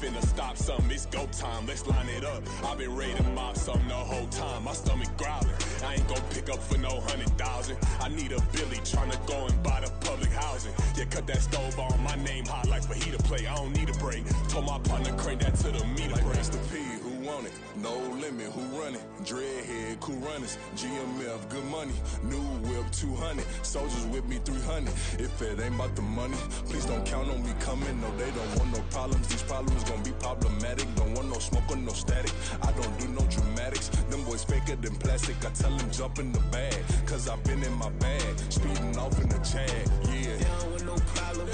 finna stop something, it's go time, let's line it up. I've been ready to mob something the whole time, my stomach growling. I ain't gon' pick up for no 100,000. I need a Billy tryna go and buy the public housing. Yeah, cut that stove on, my name hot like fajita plate. I don't need a break. Told my partner crank that to the meter like break. Mr. P, who want it? No limit, who run it? Dreadhead, cool runners. GMF, good money. New whip, 200. Soldiers with me, 300. If it ain't about the money, please don't count on me coming. No, they don't want no problems. These problems gon' be problematic. Don't want no smoke or no static. I don't do no dramatics. Them boys faker than plastic. I tell them jump in the bag, cause I've been in my bag. Speeding off in the Jag, yeah. They don't want no problems.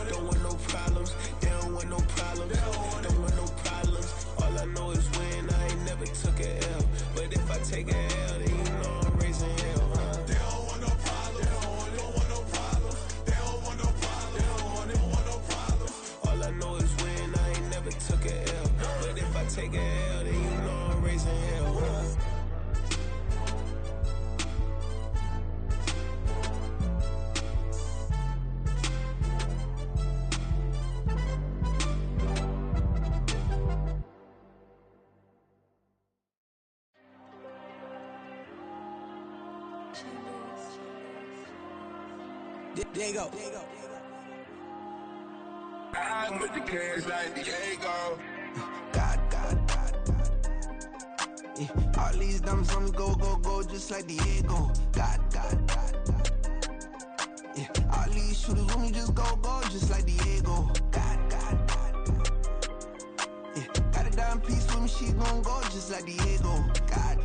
Don't want no problems. They don't want no problems. Don't want no problems. All I know is win. I ain't never took a L. But if I take a L, then you know I'm raising hell, huh? They don't want no problems. They don't want no problems. They don't want no problems. They don't want no problems. All I know is win. I ain't never took a L. But if I take a L, then you know I'm raising hell, huh? There you go. I'm with the cash like Diego. God. Yeah. All these diamonds on me go, just like Diego. God. Yeah. All these shooters on me just go, just like Diego. God. Yeah. Got a dime piece with me, she gon' go just like Diego. God.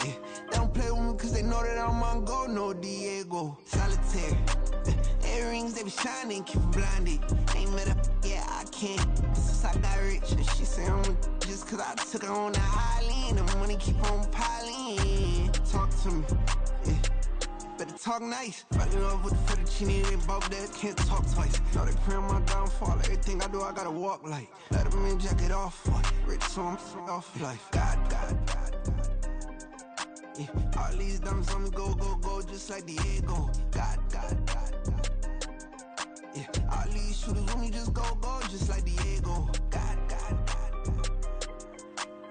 Yeah. They don't play with me cause they know that I'm on go, no Diego. Solitaire. Earrings, they be shining, keep them blinded. Ain't met up, yeah, I can't. Since I got rich, and she say I'm just cause I took her on the island. The money keep on piling. Talk to me, yeah. Better talk nice. Fucking up with the fettuccine, they both dead, can't talk twice. Know they pray on my downfall, everything I do, I gotta walk like. Let them in, jacket off, rich, so I'm off life. God. Yeah. All these diamonds on me go, just like Diego. God. Yeah. All these shooters on me just go, just like Diego. God.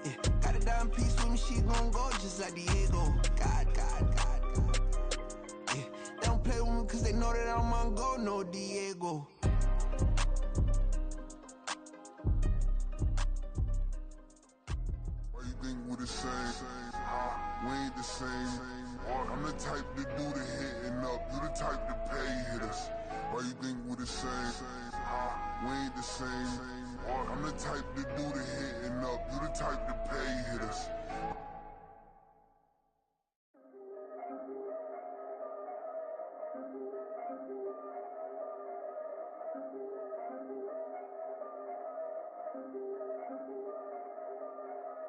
Yeah. Got a dime piece with me, she gon' go just like Diego. God. Yeah. They don't play with me cause they know that I'm on go, no Diego. Why you think we the same? We ain't the same. I'm the type to do the hitting up, you the type to pay hitters. Why you think we the same? We ain't the same. I'm the type to do the hitting up, you the type to pay hitters.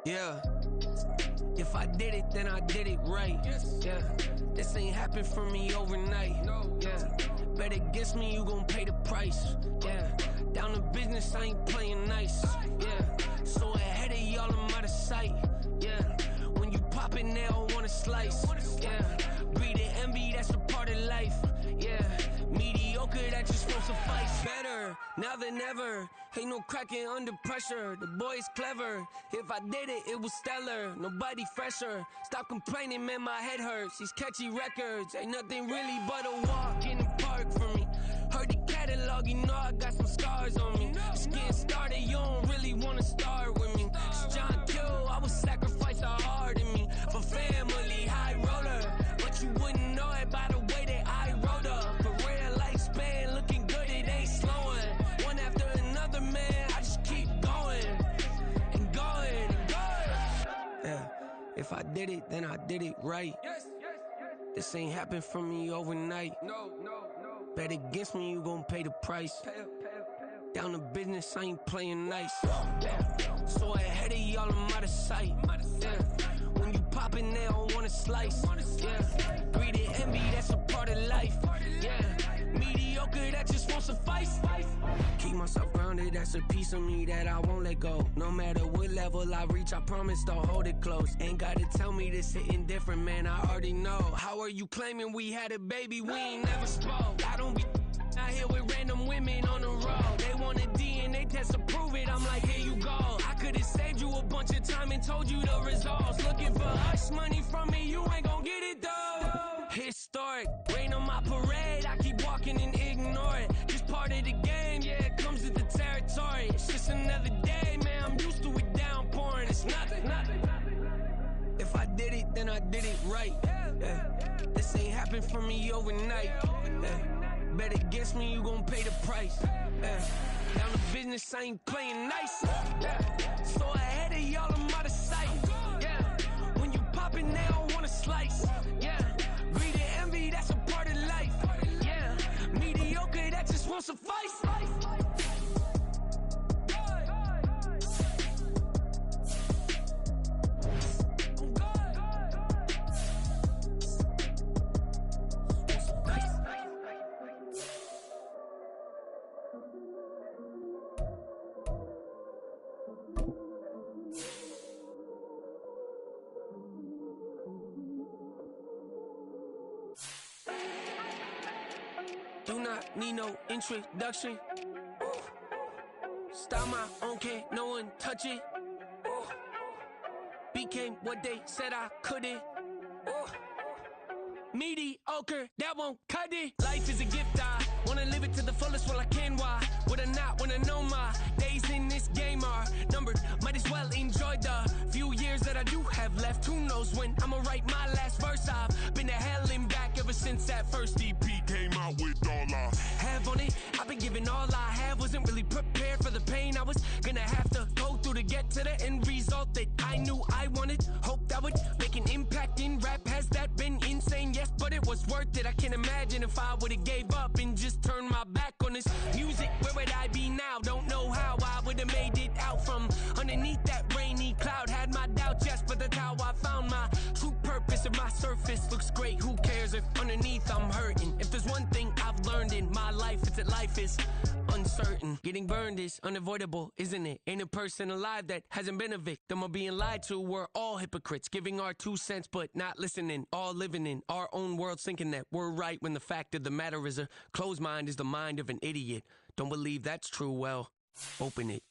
Yeah. If I did it, then I did it right. Yeah. This ain't happened for me overnight. Yeah. Bet against me, you gon' pay the price. Yeah. Down to business, I ain't playing nice. Yeah. So ahead of y'all, I'm out of sight. Yeah. When you pop it, they don't wanna slice. Yeah. Greed and envy, that's a part of life. Yeah. Mediocre, that just won't suffice. Better now than ever. Ain't no cracking under pressure. The boy's clever. If I did it, it was stellar. Nobody fresher. Stop complaining, man, my head hurts. These catchy records ain't nothing really but a walk in the park for me. Heard the catalog, you know I got some scars on me. Just getting started, you don't really wanna start with me. It's John Q, I would sacrifice a heart in me for family, high roller. But you wouldn't know it by the way that I wrote up. Career lifespan looking good, it ain't slowing. One after another, man, I just keep going and going and going. Yeah, if I did it, then I did it right. This ain't happened for me overnight. No. Bet against me, you gon' pay the price. Down to business, I ain't playing nice. Yeah. So ahead of y'all, I'm out of sight. Yeah. When you poppin', they don't wanna slice. Yeah. Greed and envy, that's a part of life. Yeah. Mediocre, that just won't suffice. Keep myself grounded, that's a piece of me that I won't let go. No matter what level I reach, I promise to hold it close. Ain't gotta tell me this hitting different, man, I already know. How are you claiming we had a baby, we ain't never spoke? I don't be out here with random women on the road. They want a DNA test told you the results. Looking for hush money from me, you ain't gon' get it though. Historic, rain on my parade, I keep walking and ignore it. Just part of the game, yeah, it comes with the territory. It's just another day, man, I'm used to it downpouring. It's nothing. If I did it, then I did it right. This ain't happened for me overnight. Bet against me, you gon' pay the price. Down to business, I ain't playing nice. So ahead of y'all, I'm out of sight. When you poppin', they don't wanna slice. Greed and envy, that's a part of life. Mediocre, that just won't suffice. Do not need no introduction. Style my own, can't no one touch it. Became what they said I couldn't. Mediocre, that won't cut it. Life is a gift, I wanna live it to the fullest while I can. Why would I not wanna know my days in this game are numbered? Might as well enjoy the few years that I do have left. Who knows when I'ma write my last verse? I've been to hell and back ever since that first EP came out with all I have on it. I've been giving all I have, wasn't really prepared for the pain I was gonna have to go through to get to the end result that I knew I wanted. Hope that would make an impact in rap. Has that been insane? Yes, but it was worth it. I can't imagine if I would've gave up and just turned my back on this music. Where would I be now? Don't know how I would've made it out from underneath that rainy cloud. Had my doubts, yes, but that's how I found my true purpose. If my surface looks great, who cares if underneath I'm hurting? If there's one thing I've learned in my life, it's that life is uncertain. Getting burned is unavoidable, isn't it? Ain't a person alive that hasn't been a victim of being lied to. We're all hypocrites, giving our 2 cents but not listening. All living in our own world, thinking that we're right when the fact of the matter is a closed mind is the mind of an idiot. Don't believe that's true? Well, open it.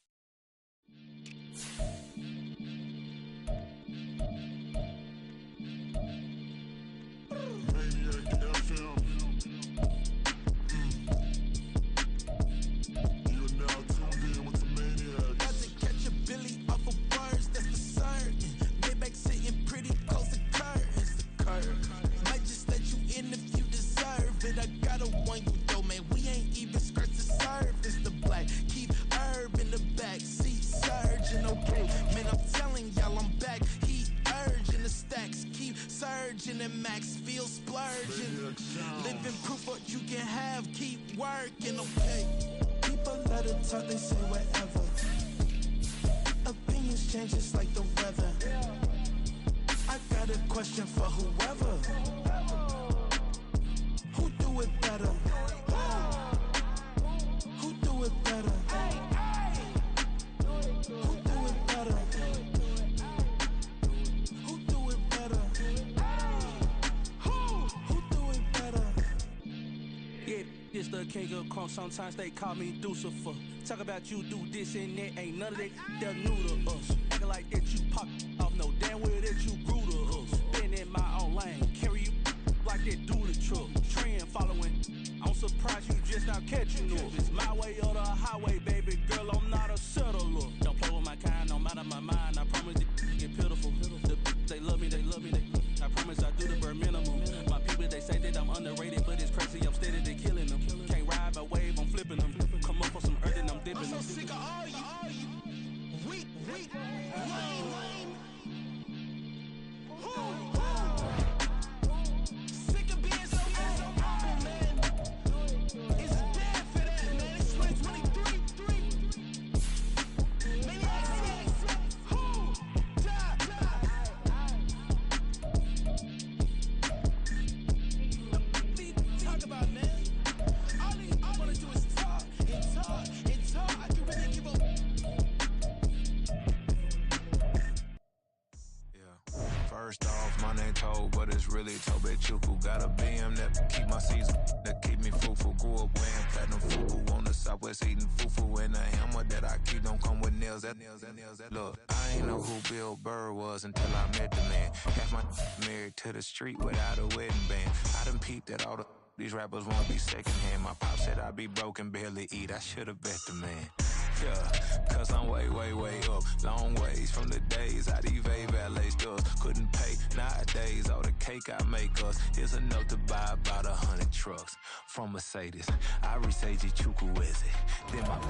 And max feel splurging. Living proof what you can have, keep working, okay? People let it talk, they say whatever. Opinions change just like the weather. I got a question for whoever. Who do it better? Who do it better? Who do it better? It's the king of crunk, sometimes they call me Lucifer. Talk about you do this and that, ain't none of that, they're new to us. Acting like that you pop off, no damn well that you grew to us. Been in my own lane, carry you like that do the truck. Trend following, I'm surprised you just not catching up. It's my way or the highway, baby girl, I'm not a settler. Don't play with my kind, no matter my mind, I promise it get pitiful. They love me, I promise I do the bare minimum. My people, they say that I'm underrated, but it's crazy, I'm steady, they killing them. Can't ride my wave, I'm flipping them. Come up for some earth and I'm dipping them. I'm so sick of all you. Weak, lame. Sick of being so old, man. It's dead for that, man. It's 2023. Maniacs, talk about, man. All I wanna do is talk and talk and talk. I can really give up. First off, my name Toad, but it's really Tobe Chuku. Got a BM that keep my season, that keep me fruitful. Grew up wearing platinum fufu on the southwest eating fufu. And the hammer that I keep don't come with Look, I ain't know who Bill Burr was until I met the man. Half my married to the street without a wedding band. I done peeped at all these rappers won't be secondhand. My pop said I'd be broke and barely eat. I should've bet the man. Yeah, cause I'm way, way, way up. Long ways from the days I these valet stores couldn't pay. Nowadays, all the cake I make us is enough to buy about 100 trucks from Mercedes. I resage Chukwueze.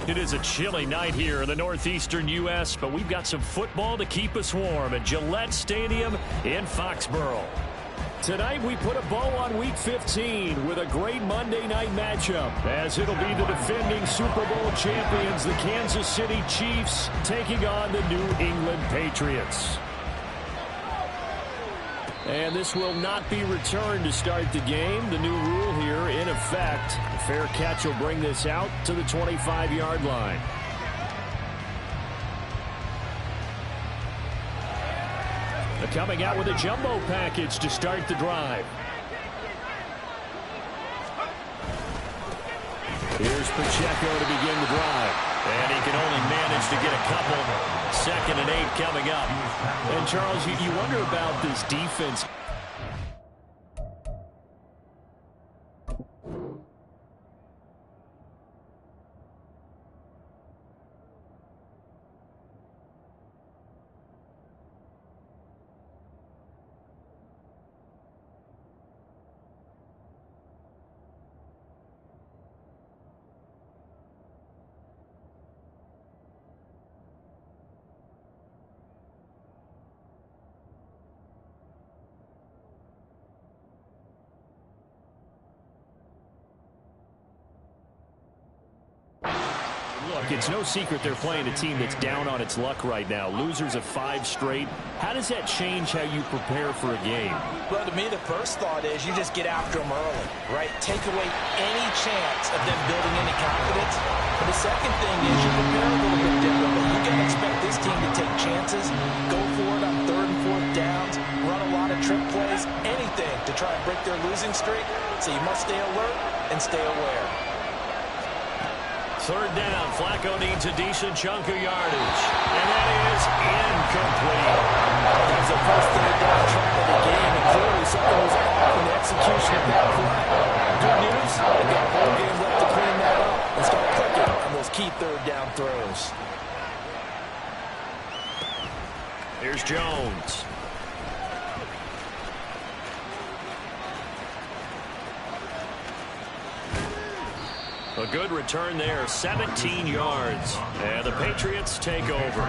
It is a chilly night here in the northeastern U.S., but we've got some football to keep us warm at Gillette Stadium in Foxborough. Tonight, we put a bow on Week 15 with a great Monday night matchup, as it'll be the defending Super Bowl champions, the Kansas City Chiefs, taking on the New England Patriots. And this will not be returned to start the game. The new rule here in effect. A fair catch will bring this out to the 25-yard line. Coming out with a jumbo package to start the drive. Here's Pacheco to begin the drive. And he can only manage to get a couple. 2nd and 8 coming up. And Charles, you wonder about this defense. Look, it's no secret they're playing a team that's down on its luck right now. Losers of 5 straight. How does that change how you prepare for a game? Well, to me, the first thought is you just get after them early, right? Take away any chance of them building any confidence. But the second thing is you prepare a little bit differently. You can expect this team to take chances, go for it on 3rd and 4th downs, run a lot of trick plays, anything to try and break their losing streak. So you must stay alert and stay aware. 3rd down, Flacco needs a decent chunk of yardage. And that is incomplete. That's the first 3rd down try of the game, and clearly something was off in the execution of that play. Good news, they've got a whole game left to clean that up and start clicking on those key 3rd down throws. Here's Jones. A good return there, 17 yards. And the Patriots take over.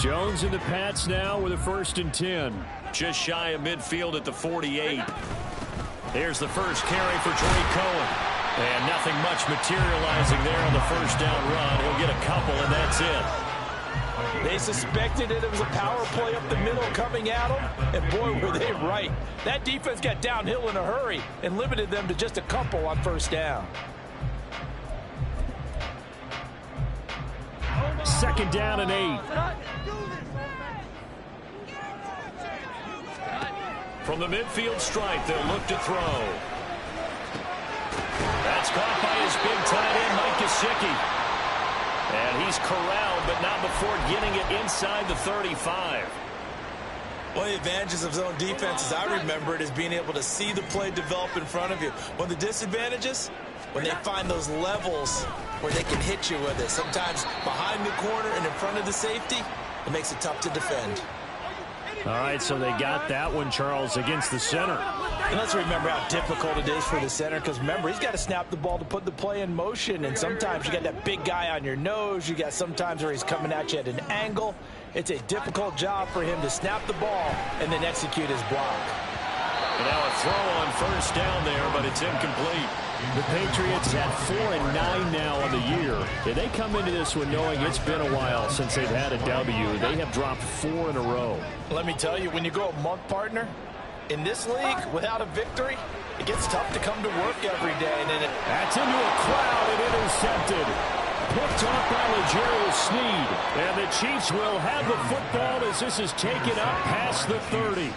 Jones and the Pats now with a 1st and 10. Just shy of midfield at the 48. Here's the first carry for Drake Cohen. And nothing much materializing there on the 1st down run. He'll get a couple, and that's it. They suspected it was a power play up the middle coming at them, and boy, were they right. That defense got downhill in a hurry and limited them to just a couple on 1st down. 2nd down and 8. From the midfield stripe, they'll look to throw. That's caught by his big tight end, Mike Gesicki. And he's corralled, but not before getting it inside the 35. One of the advantages of zone defense, as I remember it, is being able to see the play develop in front of you. One of the disadvantages, when they find those levels where they can hit you with it. Sometimes behind the corner and in front of the safety, it makes it tough to defend. All right, so they got that one, Charles, against the center. And let's remember how difficult it is for the center, because remember, he's got to snap the ball to put the play in motion, and sometimes you got that big guy on your nose. You got sometimes where he's coming at you at an angle. It's a difficult job for him to snap the ball and then execute his block. And now a throw on 1st down there, but it's incomplete. The Patriots at 4-9 now on the year. And they come into this one knowing it's been a while since they've had a W. They have dropped 4 in a row. Let me tell you, when you go a month, partner, in this league, without a victory, it gets tough to come to work every day. And then that's into a crowd and intercepted. Picked off by L'Jarius Sneed. And the Chiefs will have the football as this is taken up past the 30.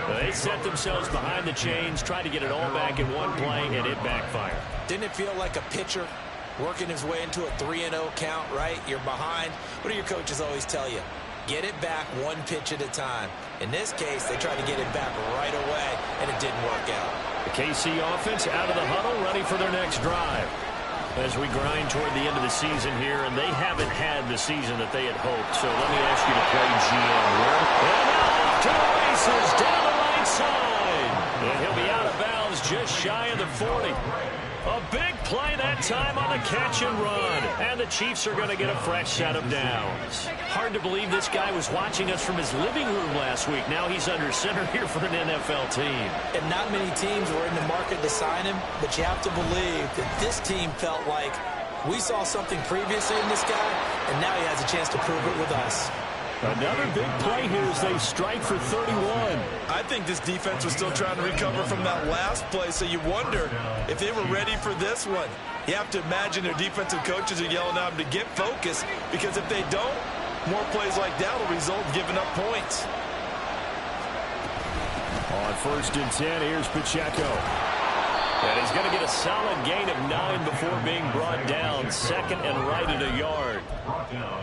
They set themselves behind the chains, tried to get it all back in one play, and it backfired. Didn't it feel like a pitcher working his way into a 3-0 count, right? You're behind. What do your coaches always tell you? Get it back one pitch at a time. In this case, they tried to get it back right away, and it didn't work out. The KC offense out of the huddle, ready for their next drive. As we grind toward the end of the season here, and they haven't had the season that they had hoped. So let me ask you to play GM. And now off to the races, down the right side. And he'll be out of bounds just shy of the 40. A big play that time on the catch and run. And the Chiefs are going to get a fresh set of downs. Hard to believe this guy was watching us from his living room last week. Now he's under center here for an NFL team. And not many teams were in the market to sign him, but you have to believe that this team felt like we saw something previously in this guy, and now he has a chance to prove it with us. Another big play here as they strike for 31. I think this defense was still trying to recover from that last play, so you wonder if they were ready for this one. You have to imagine their defensive coaches are yelling at them to get focused, because if they don't, more plays like that will result in giving up points. On 1st and 10, here's Pacheco. And he's going to get a solid gain of 9 before being brought down. Second and right at a yard.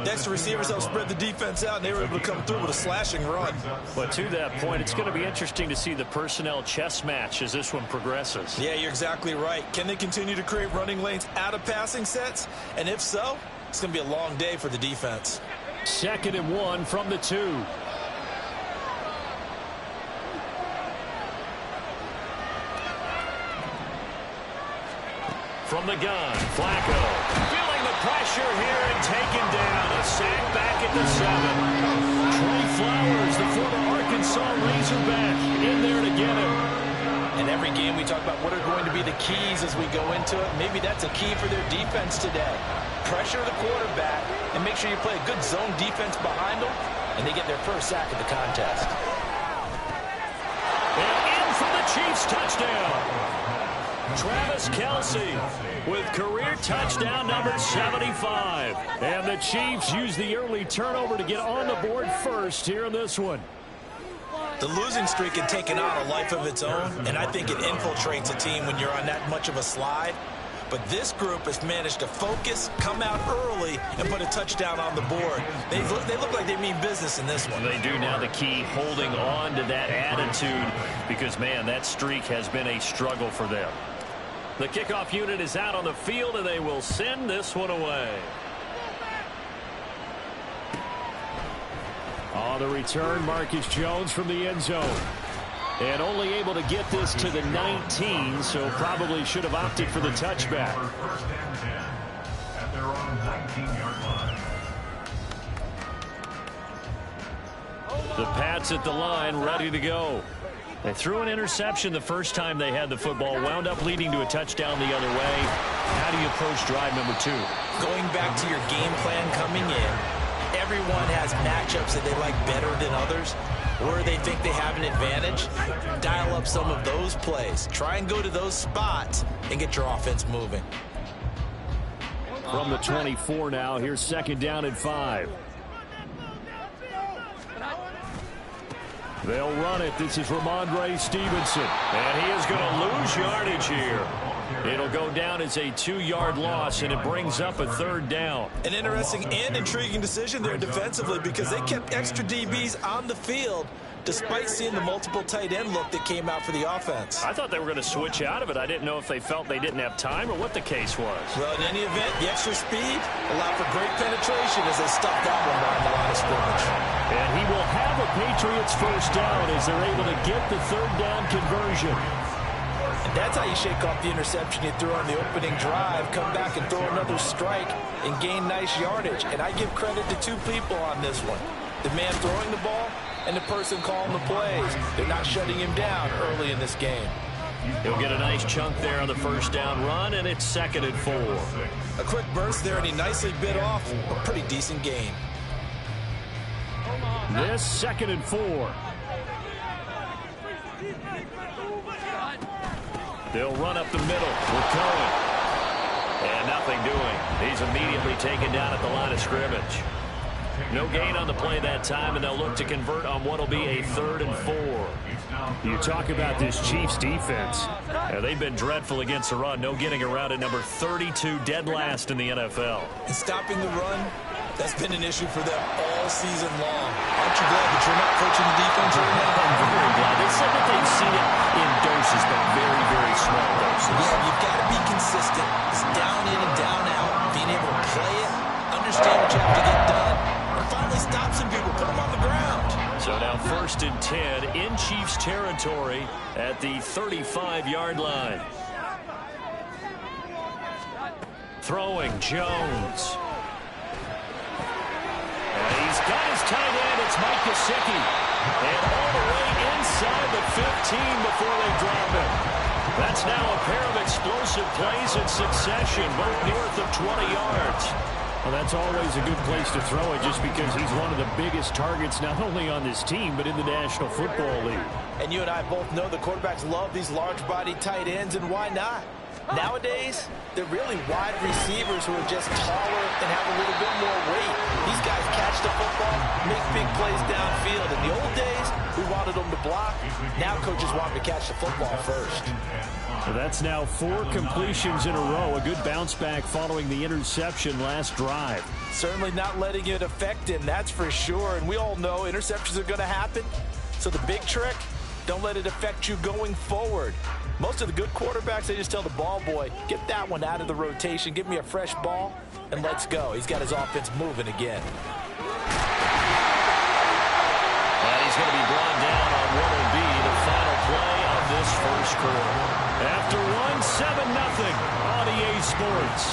Next, the receivers helped spread the defense out, and they were able to come through with a slashing run. But to that point, it's going to be interesting to see the personnel chess match as this one progresses. Yeah, you're exactly right. Can they continue to create running lanes out of passing sets? And if so, it's going to be a long day for the defense. 2nd and 1 from the 2. From the gun, Flacco feeling the pressure here and taken down. A sack back at the 7. Trey Flowers, the former Arkansas Razorback, in there to get him. In every game we talk about what are going to be the keys as we go into it. Maybe that's a key for their defense today. Pressure the quarterback and make sure you play a good zone defense behind them, and they get their first sack of the contest. And in for the Chiefs touchdown. Travis Kelce with career touchdown number 75. And the Chiefs use the early turnover to get on the board first here in this one. The losing streak had taken on a life of its own, and I think it infiltrates a team when you're on that much of a slide. But this group has managed to focus, come out early, and put a touchdown on the board. They look like they mean business in this one. They do. Now the key, holding on to that attitude, because, man, that streak has been a struggle for them. The kickoff unit is out on the field, and they will send this one away. On the return, Marcus Jones from the end zone. And only able to get this to the 19, so probably should have opted for the touchback. The Pats at the line, ready to go. They threw an interception the first time they had the football, wound up leading to a touchdown the other way. How do you approach drive number 2? Going back to your game plan coming in, everyone has matchups that they like better than others, where they think they have an advantage. Dial up some of those plays. Try and go to those spots and get your offense moving. From the 24 now, here's 2nd down and 5. They'll run it. This is Ramondre Stevenson. And he is going to lose yardage here. It'll go down as a 2-yard loss, and it brings up a 3rd down. An interesting and intriguing decision there defensively, because they kept extra DBs on the field despite seeing the multiple tight end look that came out for the offense. I thought they were going to switch out of it. I didn't know if they felt they didn't have time or what the case was. Well, in any event, the extra speed allowed for great penetration as they stuffed that one behind the line of scrimmage. And he will have a Patriots 1st down as they're able to get the 3rd down conversion. And that's how you shake off the interception you threw on the opening drive, come back and throw another strike and gain nice yardage. And I give credit to 2 people on this one. The man throwing the ball and the person calling the plays. They're not shutting him down early in this game. He'll get a nice chunk there on the 1st down run, and it's 2nd and 4. A quick burst there, and he nicely bit off a pretty decent gain. This 2nd and 4. They'll run up the middle with Cohen. And nothing doing. He's immediately taken down at the line of scrimmage. No gain on the play that time, and they'll look to convert on what will be a 3rd and 4. You talk about this Chiefs defense. Yeah, they've been dreadful against the run. No getting around at number 32, dead last in the NFL. And stopping the run, that's been an issue for them all season long. Aren't you glad that you're not coaching the defense right now? I'm very glad. They said that they've seen it in doses, but very, very small doses. Yeah, you've got to be consistent. It's down in and down out. Being able to play it, understand what you have to get done, and finally stop some people, put them on the ground. So now 1st and 10 in Chiefs territory at the 35-yard line. Throwing Jones. And he's got his tight end. It's Mike Gesicki. And all the way inside the 15 before they drop him. That's now a pair of explosive plays in succession, both north of 20 yards. Well, that's always a good place to throw it just because he's one of the biggest targets not only on this team but in the National Football League. And you and I both know the quarterbacks love these large-bodied tight ends, and why not? Nowadays, they're really wide receivers who are just taller and have a little bit more weight. These guys catch the football, make big plays downfield. In the old days, we wanted them to block. Now coaches want them to catch the football first. So that's now 4 completions in a row. A good bounce back following the interception last drive. Certainly not letting it affect him, that's for sure. And we all know interceptions are going to happen. So the big trick, don't let it affect you going forward. Most of the good quarterbacks, they just tell the ball boy, get that one out of the rotation, give me a fresh ball, and let's go. He's got his offense moving again. And he's going to be brought down on what will be the final play of this first quarter. After 7-0 on EA Sports.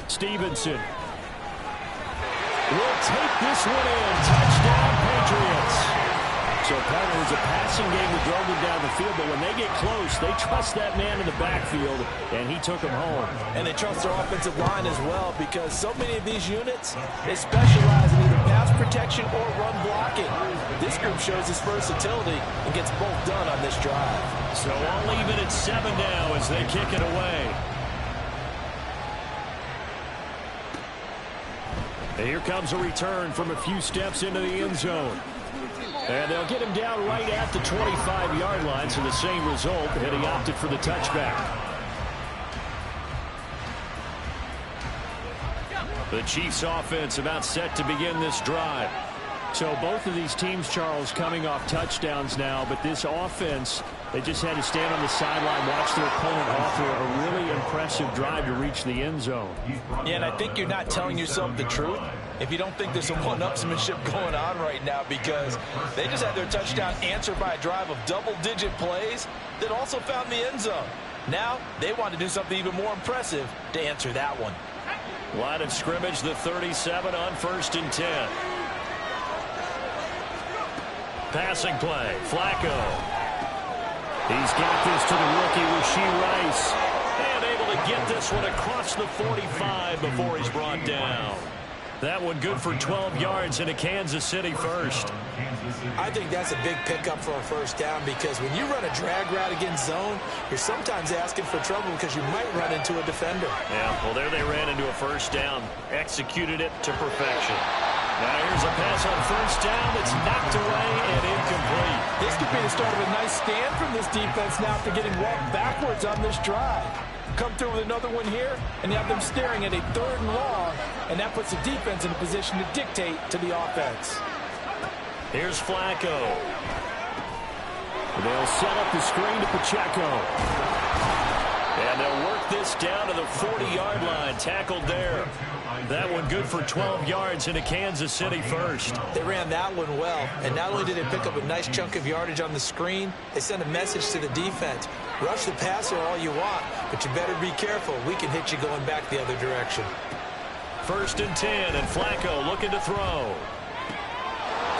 Stevenson will take this one in. Touchdown, Patriots. So, partner, it was a passing game that drove them down the field, but when they get close, they trust that man in the backfield, and he took them home. And they trust their offensive line as well, because so many of these units, they specialize in either pass protection or run blocking. This group shows its versatility and gets both done on this drive. So all even at 7 now as they kick it away. And here comes a return from a few steps into the end zone. And they'll get him down right at the 25-yard line, so the same result, and he opted for the touchback. The Chiefs offense about set to begin this drive. So both of these teams, Charles, coming off touchdowns now, but this offense, they just had to stand on the sideline, watch their opponent offer a really impressive drive to reach the end zone. Yeah, and I think you're not telling yourself the truth if you don't think there's some one-upsmanship going on right now, because they just had their touchdown answered by a drive of double-digit plays that also found the end zone. Now they want to do something even more impressive to answer that one. Line of scrimmage, the 37 on 1st and 10. Passing play, Flacco. He's got this to the rookie, Rashee Rice. And able to get this one across the 45 before he's brought down. That one good for 12 yards into Kansas City first. I think that's a big pickup for a first down, because when you run a drag route against zone, you're sometimes asking for trouble because you might run into a defender. Yeah, well, there they ran into a first down. Executed it to perfection. Now here's a pass on first down that's knocked away and incomplete. This could be the start of a nice stand from this defense now after getting walked backwards on this drive. Come through with another one here, and you have them staring at a 3rd and long, and that puts the defense in a position to dictate to the offense. Here's Flacco. They'll set up the screen to Pacheco. And they'll work this down to the 40-yard line, tackled there. That one good for 12 yards into Kansas City first. They ran that one well, and not only did they pick up a nice chunk of yardage on the screen, they sent a message to the defense. Rush the passer all you want, but you better be careful. We can hit you going back the other direction. 1st and 10, and Flacco looking to throw.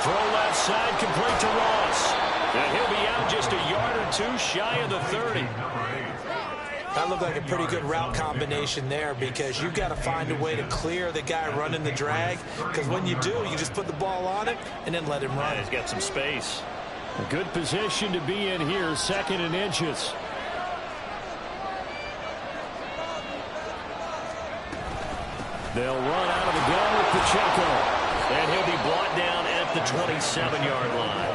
Throw left side, complete to Ross. And he'll be out just a yard or two shy of the 30. That looked like a pretty good route combination there because you've got to find a way to clear the guy running the drag, because when you do, you just put the ball on him and then let him run. Yeah, he's got some space. A good position to be in here, 2nd and inches. They'll run out of the gun with Pacheco, and he'll be brought down at the 27-yard line.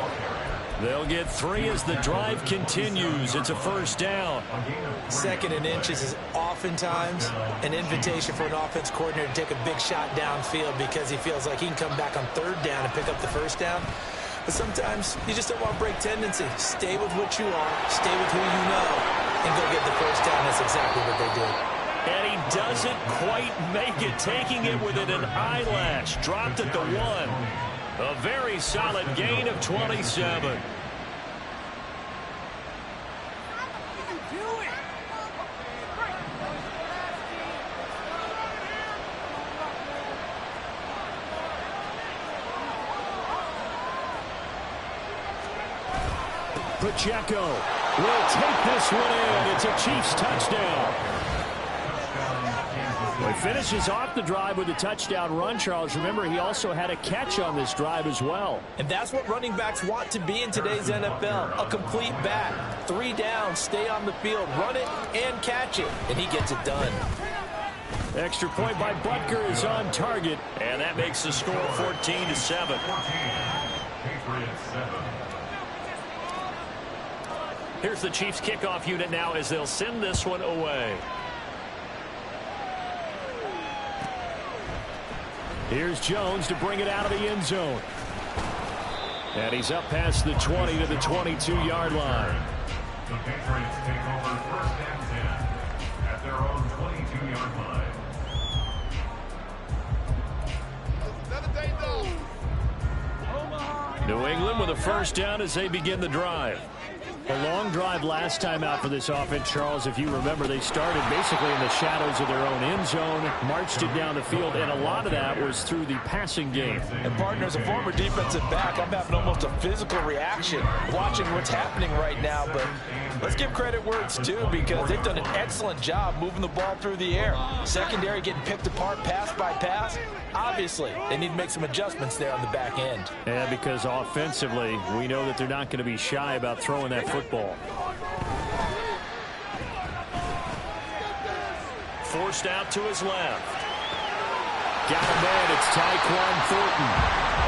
They'll get 3 as the drive continues. It's a 1st down. 2nd and inches is oftentimes an invitation for an offense coordinator to take a big shot downfield because he feels like he can come back on 3rd down and pick up the 1st down. But sometimes you just don't want to break tendency. Stay with what you are, stay with who you know, and go get the 1st down. That's exactly what they did. And he doesn't quite make it, taking it within an eyelash. Dropped at the 1. A very solid gain of 27. Pacheco will take this one in. It's a Chiefs touchdown. Well, he finishes off the drive with a touchdown run, Charles. Remember, he also had a catch on this drive as well. And that's what running backs want to be in today's NFL, a complete back. 3 down, stay on the field, run it, and catch it. And he gets it done. Extra point by Butker is on target, and that makes the score 14-7. Here's the Chiefs kickoff unit now as they'll send this one away. Here's Jones to bring it out of the end zone. And he's up past the 20 to the 22-yard line. The Patriots take over 1st and 10 at their own 22-yard line. New England with a 1st down as they begin the drive. A long drive last time out for this offense, Charles. If you remember, they started basically in the shadows of their own end zone, marched it down the field, and a lot of that was through the passing game. And, partner, as a former defensive back, I'm having almost a physical reaction watching what's happening right now. But let's give credit where it's due because they've done an excellent job moving the ball through the air. Secondary getting picked apart pass by pass. Obviously, they need to make some adjustments there on the back end. Yeah, because offensively, we know that they're not going to be shy about throwing that football. Forced out to his left. Got a man, it's Tyquan Thornton.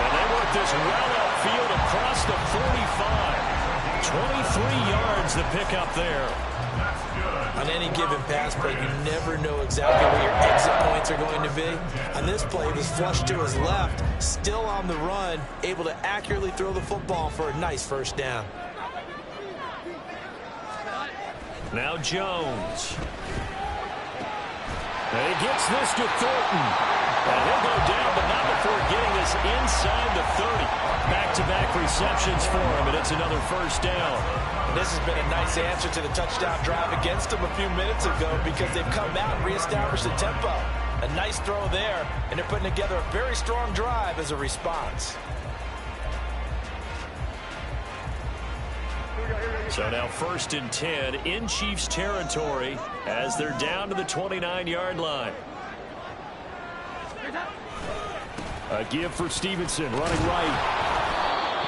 And they work this well upfield across the 45. 23 yards to pick up there. On any given pass play, you never know exactly where your exit points are going to be. On this play, he was flushed to his left, still on the run, able to accurately throw the football for a nice 1st down. Now Jones. And he gets this to Thornton. And he'll go down, but not before getting this inside the 30. Back-to-back receptions for him, and it's another 1st down. This has been a nice answer to the touchdown drive against them a few minutes ago because they've come out and reestablished the tempo. A nice throw there, and they're putting together a very strong drive as a response. So now 1st and 10 in Chiefs territory as they're down to the 29-yard line. A give for Stevenson, running right.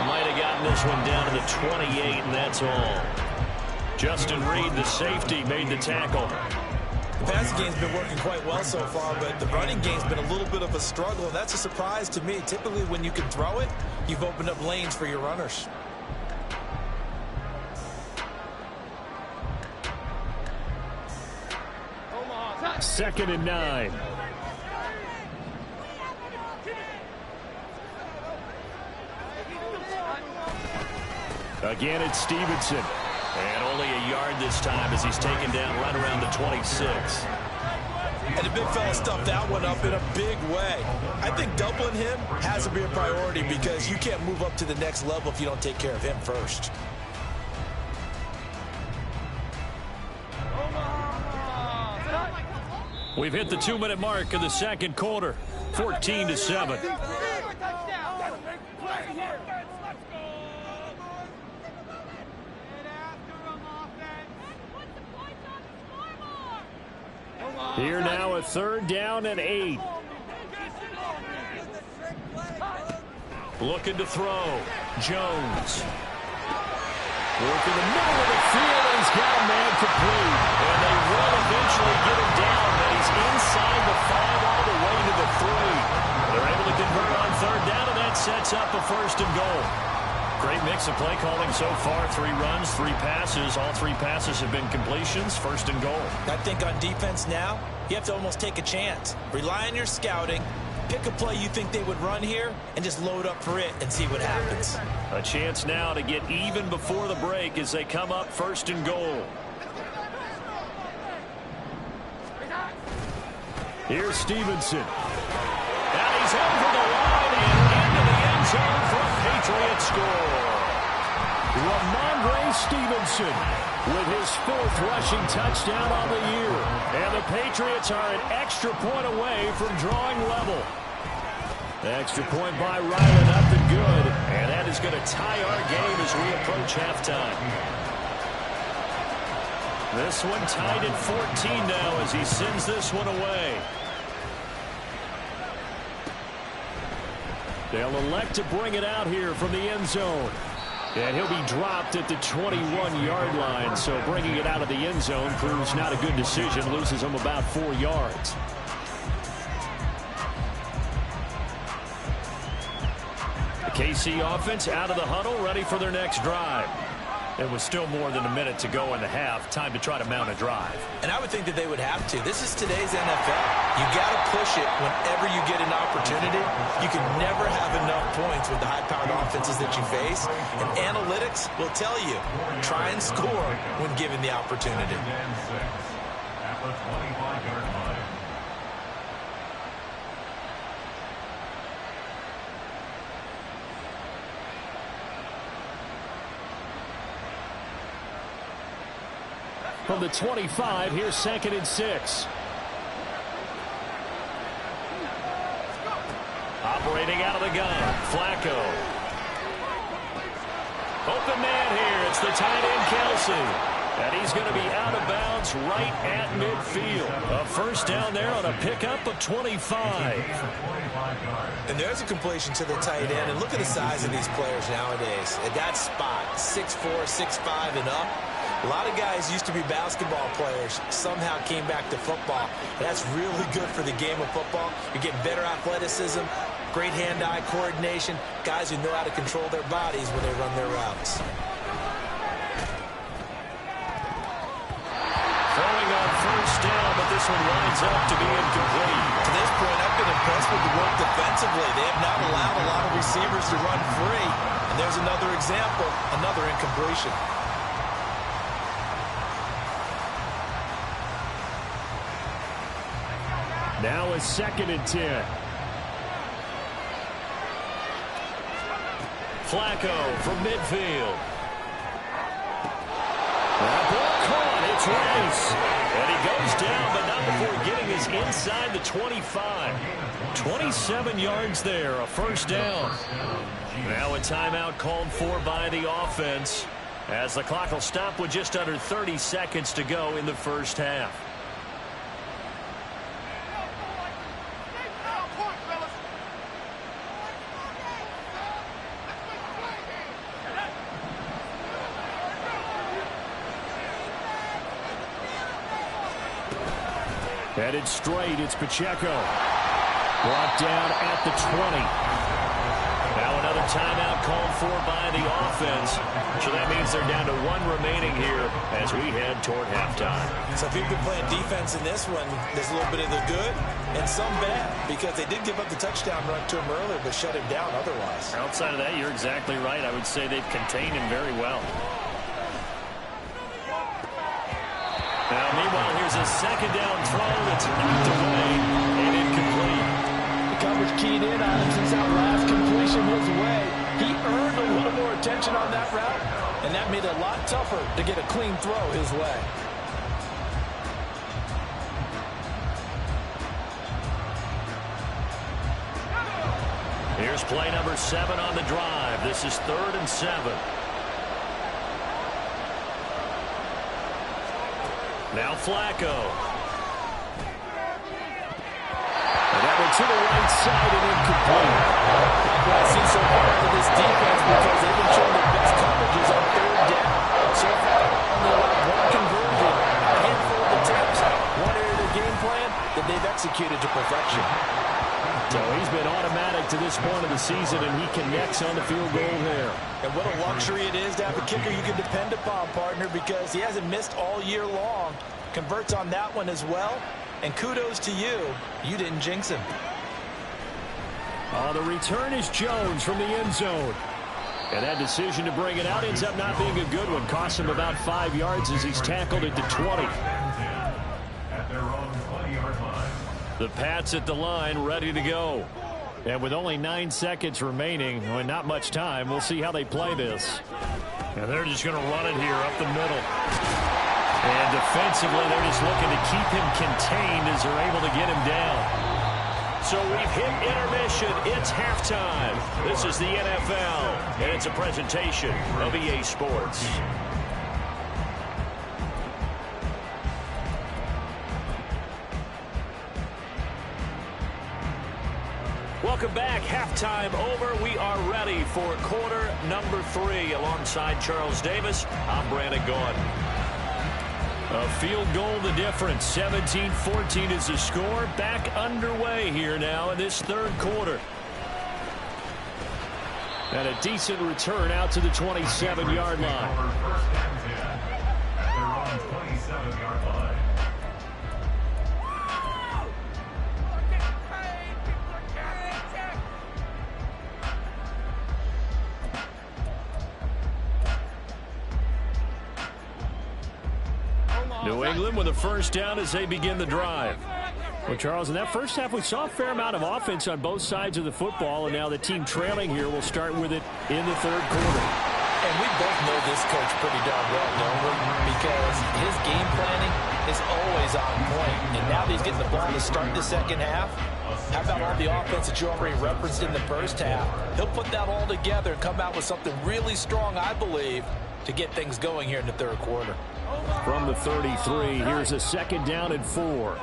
Might have gotten this one down to the 28, and that's all. Justin Reed, the safety, made the tackle. The passing game's been working quite well so far, but the running game's been a little bit of a struggle, and that's a surprise to me. Typically, when you can throw it, you've opened up lanes for your runners. Second and 9. Again, it's Stevenson. And only a yard this time as he's taken down right around the 26. And the big fella stuffed that one up in a big way. I think doubling him has to be a priority because you can't move up to the next level if you don't take care of him first. We've hit the 2-minute mark of the 2nd quarter. 14-7. Here now, a 3rd down and 8. Looking to throw. Jones. Work in the middle of the field, and he's got a man complete. And they will eventually get him down, but he's inside the 5 all the way to the 3. They're able to convert on 3rd down, and that sets up a 1st and goal. Great mix of play calling so far. 3 runs, 3 passes. All 3 passes have been completions. 1st and goal. I think on defense now, you have to almost take a chance. Rely on your scouting. Pick a play you think they would run here and just load up for it and see what happens. A chance now to get even before the break as they come up 1st and goal. Here's Stevenson. And he's over the line and into the end zone for a Patriot score. Ramondre Stevenson with his 4th rushing touchdown on the year. And the Patriots are an extra point away from drawing level. Extra point by Ryland, up and good. And that is going to tie our game as we approach halftime. This one tied at 14 now as he sends this one away. They'll elect to bring it out here from the end zone. And he'll be dropped at the 21-yard line. So bringing it out of the end zone proves not a good decision. Loses him about 4 yards. The KC offense out of the huddle, ready for their next drive. It was still more than a minute to go in the half. Time to try to mount a drive. And I would think that they would have to. This is today's NFL. You got to push it whenever you get an opportunity. You can never have enough points with the high-powered offenses that you face. And analytics will tell you, try and score when given the opportunity. At the 25-yard line. From the 25, here's 2nd and 6. Operating out of the gun, Flacco. Open man here, it's the tight end Kelsey. And he's going to be out of bounds right at midfield. A 1st down there on a pickup of 25. And there's a completion to the tight end. And look at the size of these players nowadays. At that spot, 6'4", 6'5", and up. A lot of guys used to be basketball players, somehow came back to football. That's really good for the game of football. You're getting better athleticism, great hand-eye coordination, guys who know how to control their bodies when they run their routes. Throwing on 1st down, but this one winds up to be incomplete. To this point, I've been impressed with the work defensively. They have not allowed a lot of receivers to run free. And there's another example, another incompletion. Now a 2nd and 10. Flacco from midfield. That ball caught. It's Rice. And he goes down, but not before getting his inside the 25. 27 yards there, a 1st down. Now a timeout called for by the offense as the clock will stop with just under 30 seconds to go in the 1st half. Headed straight, it's Pacheco. Brought down at the 20. Now another timeout called for by the offense. So that means they're down to 1 remaining here as we head toward halftime. So if you've been playing defense in this one, there's a little bit of the good and some bad because they did give up the touchdown run to him earlier but shut him down otherwise. Outside of that, you're exactly right. I would say they've contained him very well. Now, meanwhile, here's a 2nd down throw that's knocked away and incomplete. The coverage keyed in on him since that last completion was away. He earned a little more attention on that route, and that made it a lot tougher to get a clean throw his way. Here's play number 7 on the drive. This is 3rd and 7. Now Flacco. to the right side and incomplete. What I've seen so far of this defense, because they've been showing their best coverages on third down. So far, only allowed one conversion, a handful of attempts, one area of their game plan that they've executed to perfection. So he's been automatic to this point of the season, and he connects on the field goal there. And what a luxury it is to have a kicker you can depend upon, partner, because he hasn't missed all year long. Converts on that one as well. And kudos to you. You didn't jinx him. The return is Jones from the end zone. And that decision to bring it out ends up not being a good one. Costs him about 5 yards as he's tackled at the 20. At their own 20-yard line. The Pats at the line, ready to go. And with only 9 seconds remaining, well, not much time, we'll see how they play this. And they're just going to run it here up the middle. And defensively, they're just looking to keep him contained as they're able to get him down. So we've hit intermission. It's halftime. This is the NFL, and it's a presentation of EA Sports. Welcome back. Halftime over. We are ready for quarter number 3. Alongside Charles Davis, I'm Brandon Gaudin. A field goal the difference. 17-14 is the score. Back underway here now in this third quarter. And a decent return out to the 27-yard line. First and 10 at their own 27-yard line. New England with a first down as they begin the drive. Well, Charles, in that first half, we saw a fair amount of offense on both sides of the football, and now the team trailing here will start with it in the third quarter. And we both know this coach pretty darn well, don't we? Because his game planning is always on point. And now that he's getting the ball to start the second half, how about all the offense that you already referenced in the first half? He'll put that all together and come out with something really strong, I believe, to get things going here in the third quarter. From the 33, here's a second down and 4.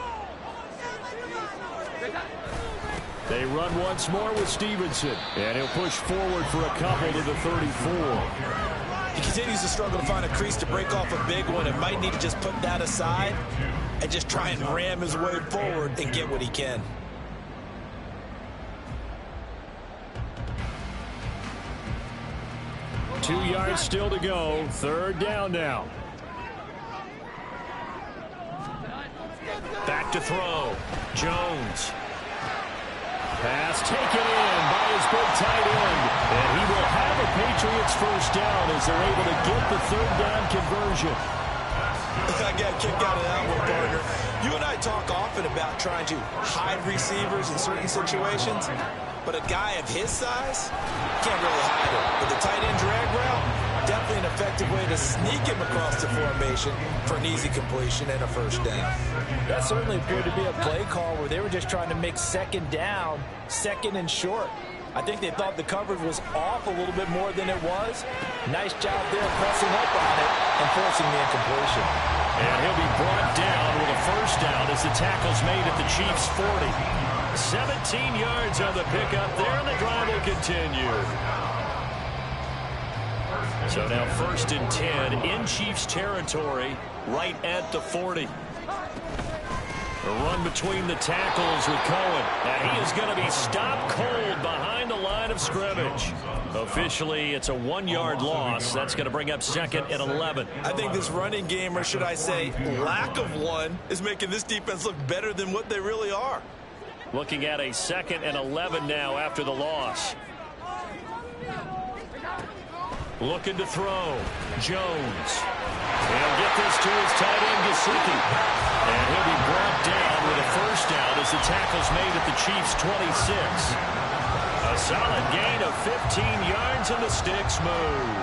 They run once more with Stevenson, and he'll push forward for a couple to the 34. He continues to struggle to find a crease to break off a big one and might need to just put that aside and just try and ram his way forward and get what he can. Two yards still to go. Third down now. Back to throw. Jones. Pass taken in by his big tight end. And he will have a Patriots first down as they're able to get the third down conversion. I got a kick out of that one, partner. You and I talk often about trying to hide receivers in certain situations, but a guy of his size can't really hide him. But the tight end drag route, definitely an effective way to sneak him across the formation for an easy completion and a first down. That certainly appeared to be a play call where they were just trying to make second down, second and short. I think they thought the coverage was off a little bit more than it was. Nice job there pressing up on it and forcing the incompletion. And he'll be brought down with a first down as the tackle's made at the Chiefs' 40. 17 yards on the pickup there, and the drive will continue. So now first and 10 in Chiefs territory, right at the 40. A run between the tackles with Cohen. And he is going to be stopped cold behind the line of scrimmage. Officially, it's a 1-yard loss. That's going to bring up second and 11. I think this running game, or should I say lack of one, is making this defense look better than what they really are. Looking at a second and 11 now after the loss. Looking to throw. Jones. He'll get this to his tight end, Gesicki. And he'll be brought down with a first down as the tackle's made at the Chiefs' 26. A solid gain of 15 yards and the sticks move.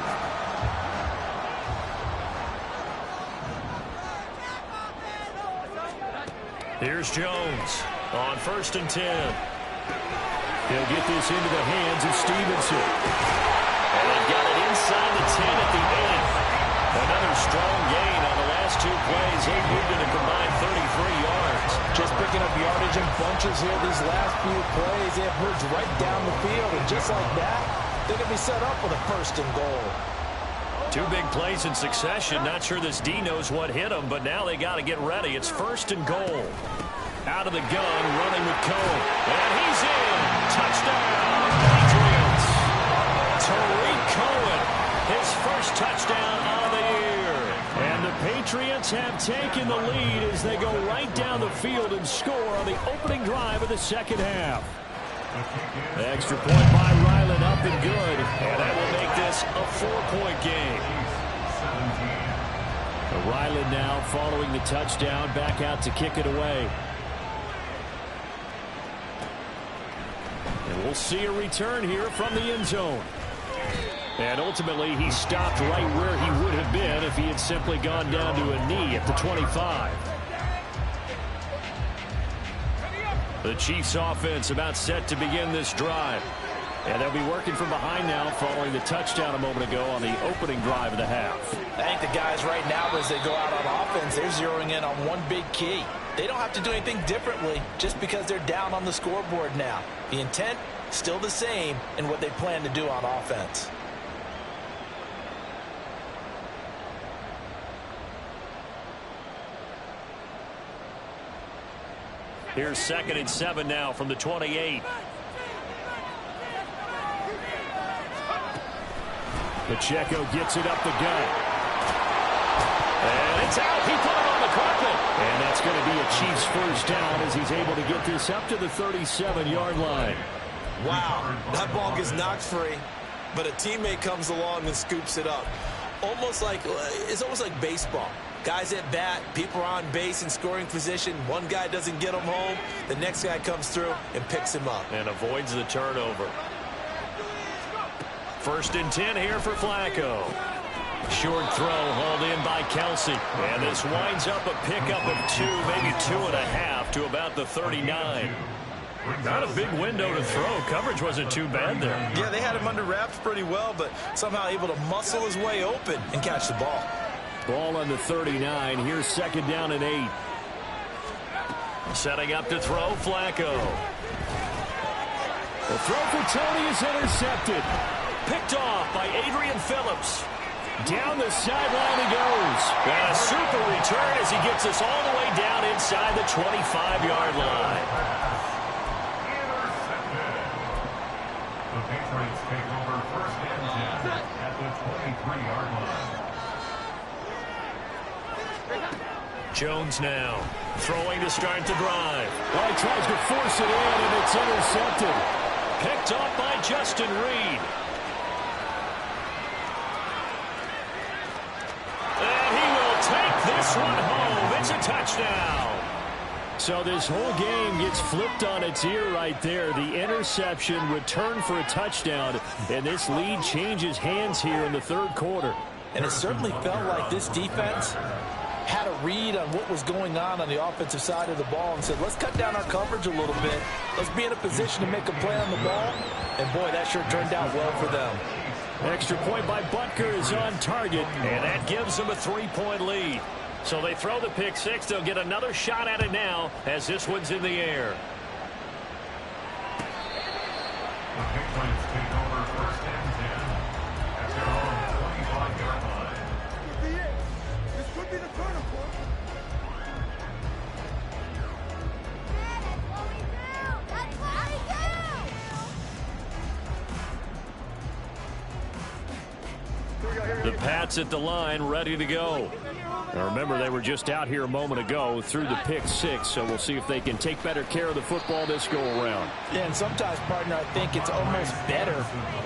Here's Jones on first and 10. He'll get this into the hands of Stevenson. And they've got it inside the 10 at the 8. Another strong gain on the last two plays. They moved it a combined 33 yards. Just picking up yardage in bunches receivers here these last few plays. They have moved right down the field, and just like that, they're going to be set up with a 1st and goal. 2 big plays in succession. Not sure this D knows what hit him, but now they got to get ready. It's 1st and goal. Out of the gun, running with Cohen. And he's in. Touchdown, Patriots. Tariq Cohen, his first touchdown of the year. And the Patriots have taken the lead as they go right down the field and score on the opening drive of the second half. The extra point by Ryland up and good. And that will make this a 4-point game. Ryland now following the touchdown, back out to kick it away. And we'll see a return here from the end zone. And ultimately, he stopped right where he would have been if he had simply gone down to a knee at the 25. The Chiefs offense about set to begin this drive. And they'll be working from behind now following the touchdown a moment ago on the opening drive of the half. I think the guys right now, as they go out on offense, they're zeroing in on one big key. They don't have to do anything differently just because they're down on the scoreboard now. The intent, still the same in what they plan to do on offense. Here's 2nd and 7 now from the 28. Pacheco gets it up the gut. And it's out. He put it on the carpet. And that's going to be a Chiefs first down as he's able to get this up to the 37-yard line. Wow, that ball gets knocked free, but a teammate comes along and scoops it up. It's almost like baseball. Guys at bat, people are on base in scoring position. One guy doesn't get him home. The next guy comes through and picks him up. And avoids the turnover. 1st and 10 here for Flacco. Short throw hauled in by Kelsey. And this winds up a pickup of 2, maybe 2.5 to about the 39. Not a big window to throw. Coverage wasn't too bad there. Yeah, they had him under wraps pretty well, but somehow able to muscle his way open and catch the ball. Ball on the 39. Here's 2nd down and 8. Setting up to throw, Flacco. The throw for Tony is intercepted. Picked off by Adrian Phillips. Down the sideline he goes. And a super return as he gets us all the way down inside the 25-yard line. The Patriots take over 1st and 10 at the 23-yard line. Jones now throwing to start the drive. Well, he tries to force it in, and it's intercepted. Picked off by Justin Reed. And he will take this one home. It's a touchdown. So this whole game gets flipped on its ear right there. The interception, return for a touchdown, and this lead changes hands here in the 3rd quarter. And it certainly felt like this defense had a read on what was going on the offensive side of the ball and said, let's cut down our coverage a little bit. Let's be in a position to make a play on the ball. And, boy, that sure turned out well for them. Extra point by Butker is on target, and that gives them a 3-point lead. So they throw the pick 6. They'll get another shot at it now as this one's in the air. The Patriots take over 1st and 10 at their own 25-yard line. This could be the turning point. That's what we do. The Pats at the line, ready to go. Now remember, they were just out here a moment ago through the pick 6, so we'll see if they can take better care of the football this go-around. Yeah, and sometimes, partner, I think it's almost better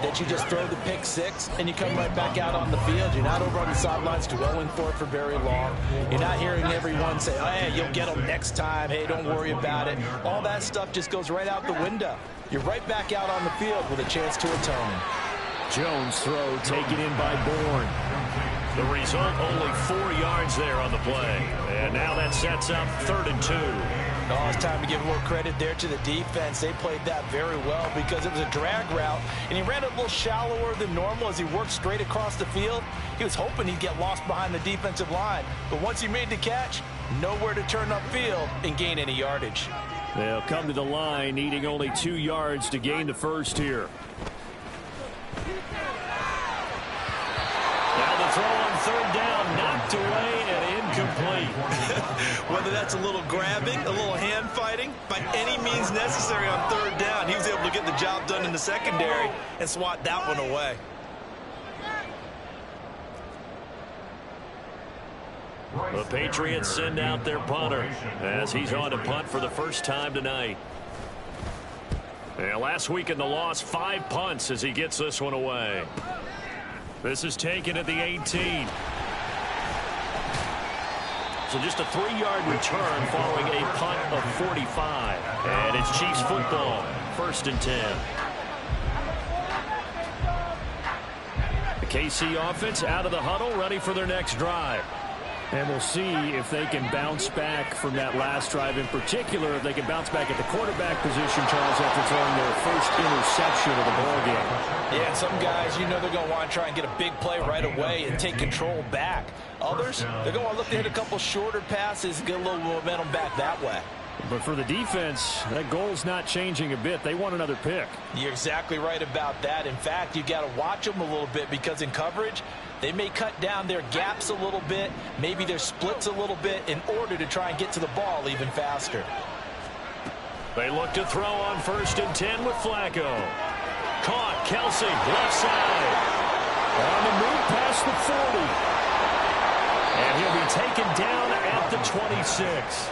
that you just throw the pick 6 and you come right back out on the field. You're not over on the sidelines dwelling for it for very long. You're not hearing everyone say, oh, hey, you'll get them next time. Hey, don't worry about it. All that stuff just goes right out the window. You're right back out on the field with a chance to atone. Jones throw taken in by Bourne. The result, only 4 yards there on the play. And now that sets up 3rd and 2. Oh, it's time to give more credit there to the defense. They played that very well because it was a drag route, and he ran it a little shallower than normal as he worked straight across the field. He was hoping he'd get lost behind the defensive line, but once he made the catch, nowhere to turn upfield and gain any yardage. They'll come to the line, needing only 2 yards to gain the first here. Now the throw on third down, knocked away and incomplete. Whether that's a little grabbing, a little hand fighting, by any means necessary on third down, he was able to get the job done in the secondary and swat that one away. The Patriots send out their punter as he's on to punt for the first time tonight. And last week in the loss, 5 punts as he gets this one away. This is taken at the 18. So just a 3-yard return following a punt of 45. And it's Chiefs football, 1st and 10. The KC offense out of the huddle, ready for their next drive. And we'll see if they can bounce back from that last drive, in particular, if they can bounce back at the quarterback position, Charles, after throwing their first interception of the ballgame. Yeah, some guys, you know they're going to want to try and get a big play right away and take control back. Others, they're going to look to hit a couple shorter passes and get a little momentum back that way. But for the defense, that goal's not changing a bit. They want another pick. You're exactly right about that. In fact, you got to watch them a little bit because in coverage, they may cut down their gaps a little bit, maybe their splits a little bit in order to try and get to the ball even faster. They look to throw on 1st and 10 with Flacco. Caught, Kelsey, left side. On the move past the 40. And he'll be taken down at the 26.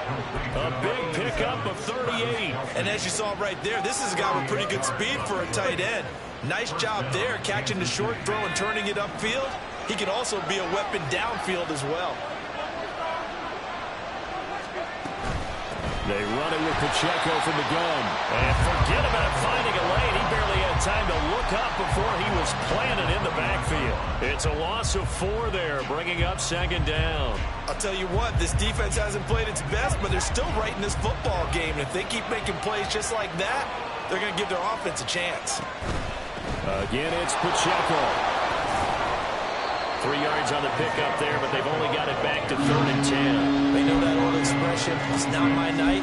A big pickup of 38. And as you saw right there, this is a guy with pretty good speed for a tight end. Nice job there, catching the short throw and turning it upfield. He can also be a weapon downfield as well. They run it with Pacheco from the gun. And forget about finding a lane. He barely had time to look up before he was planted in the backfield. It's a loss of 4 there, bringing up 2nd down. I'll tell you what, this defense hasn't played its best, but they're still right in this football game. And if they keep making plays just like that, they're going to give their offense a chance. Again, it's Pacheco. 3 yards on the pickup there, but they've only got it back to 3rd and 10. They know that old expression, it's not my night.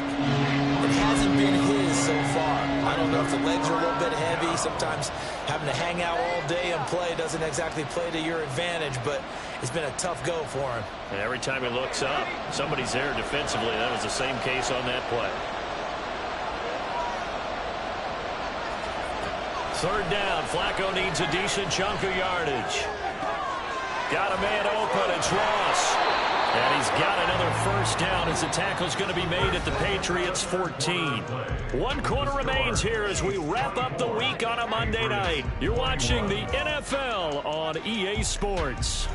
It hasn't been his so far. I don't know if the legs are a little bit heavy. Sometimes having to hang out all day and play doesn't exactly play to your advantage, but it's been a tough go for him. And every time he looks up, somebody's there defensively. That was the same case on that play. 3rd down. Flacco needs a decent chunk of yardage. Got a man open. It's Ross. And he's got another 1st down as the tackle's going to be made at the Patriots' 14. 1 quarter remains here as we wrap up the week on a Monday night. You're watching the NFL on EA Sports.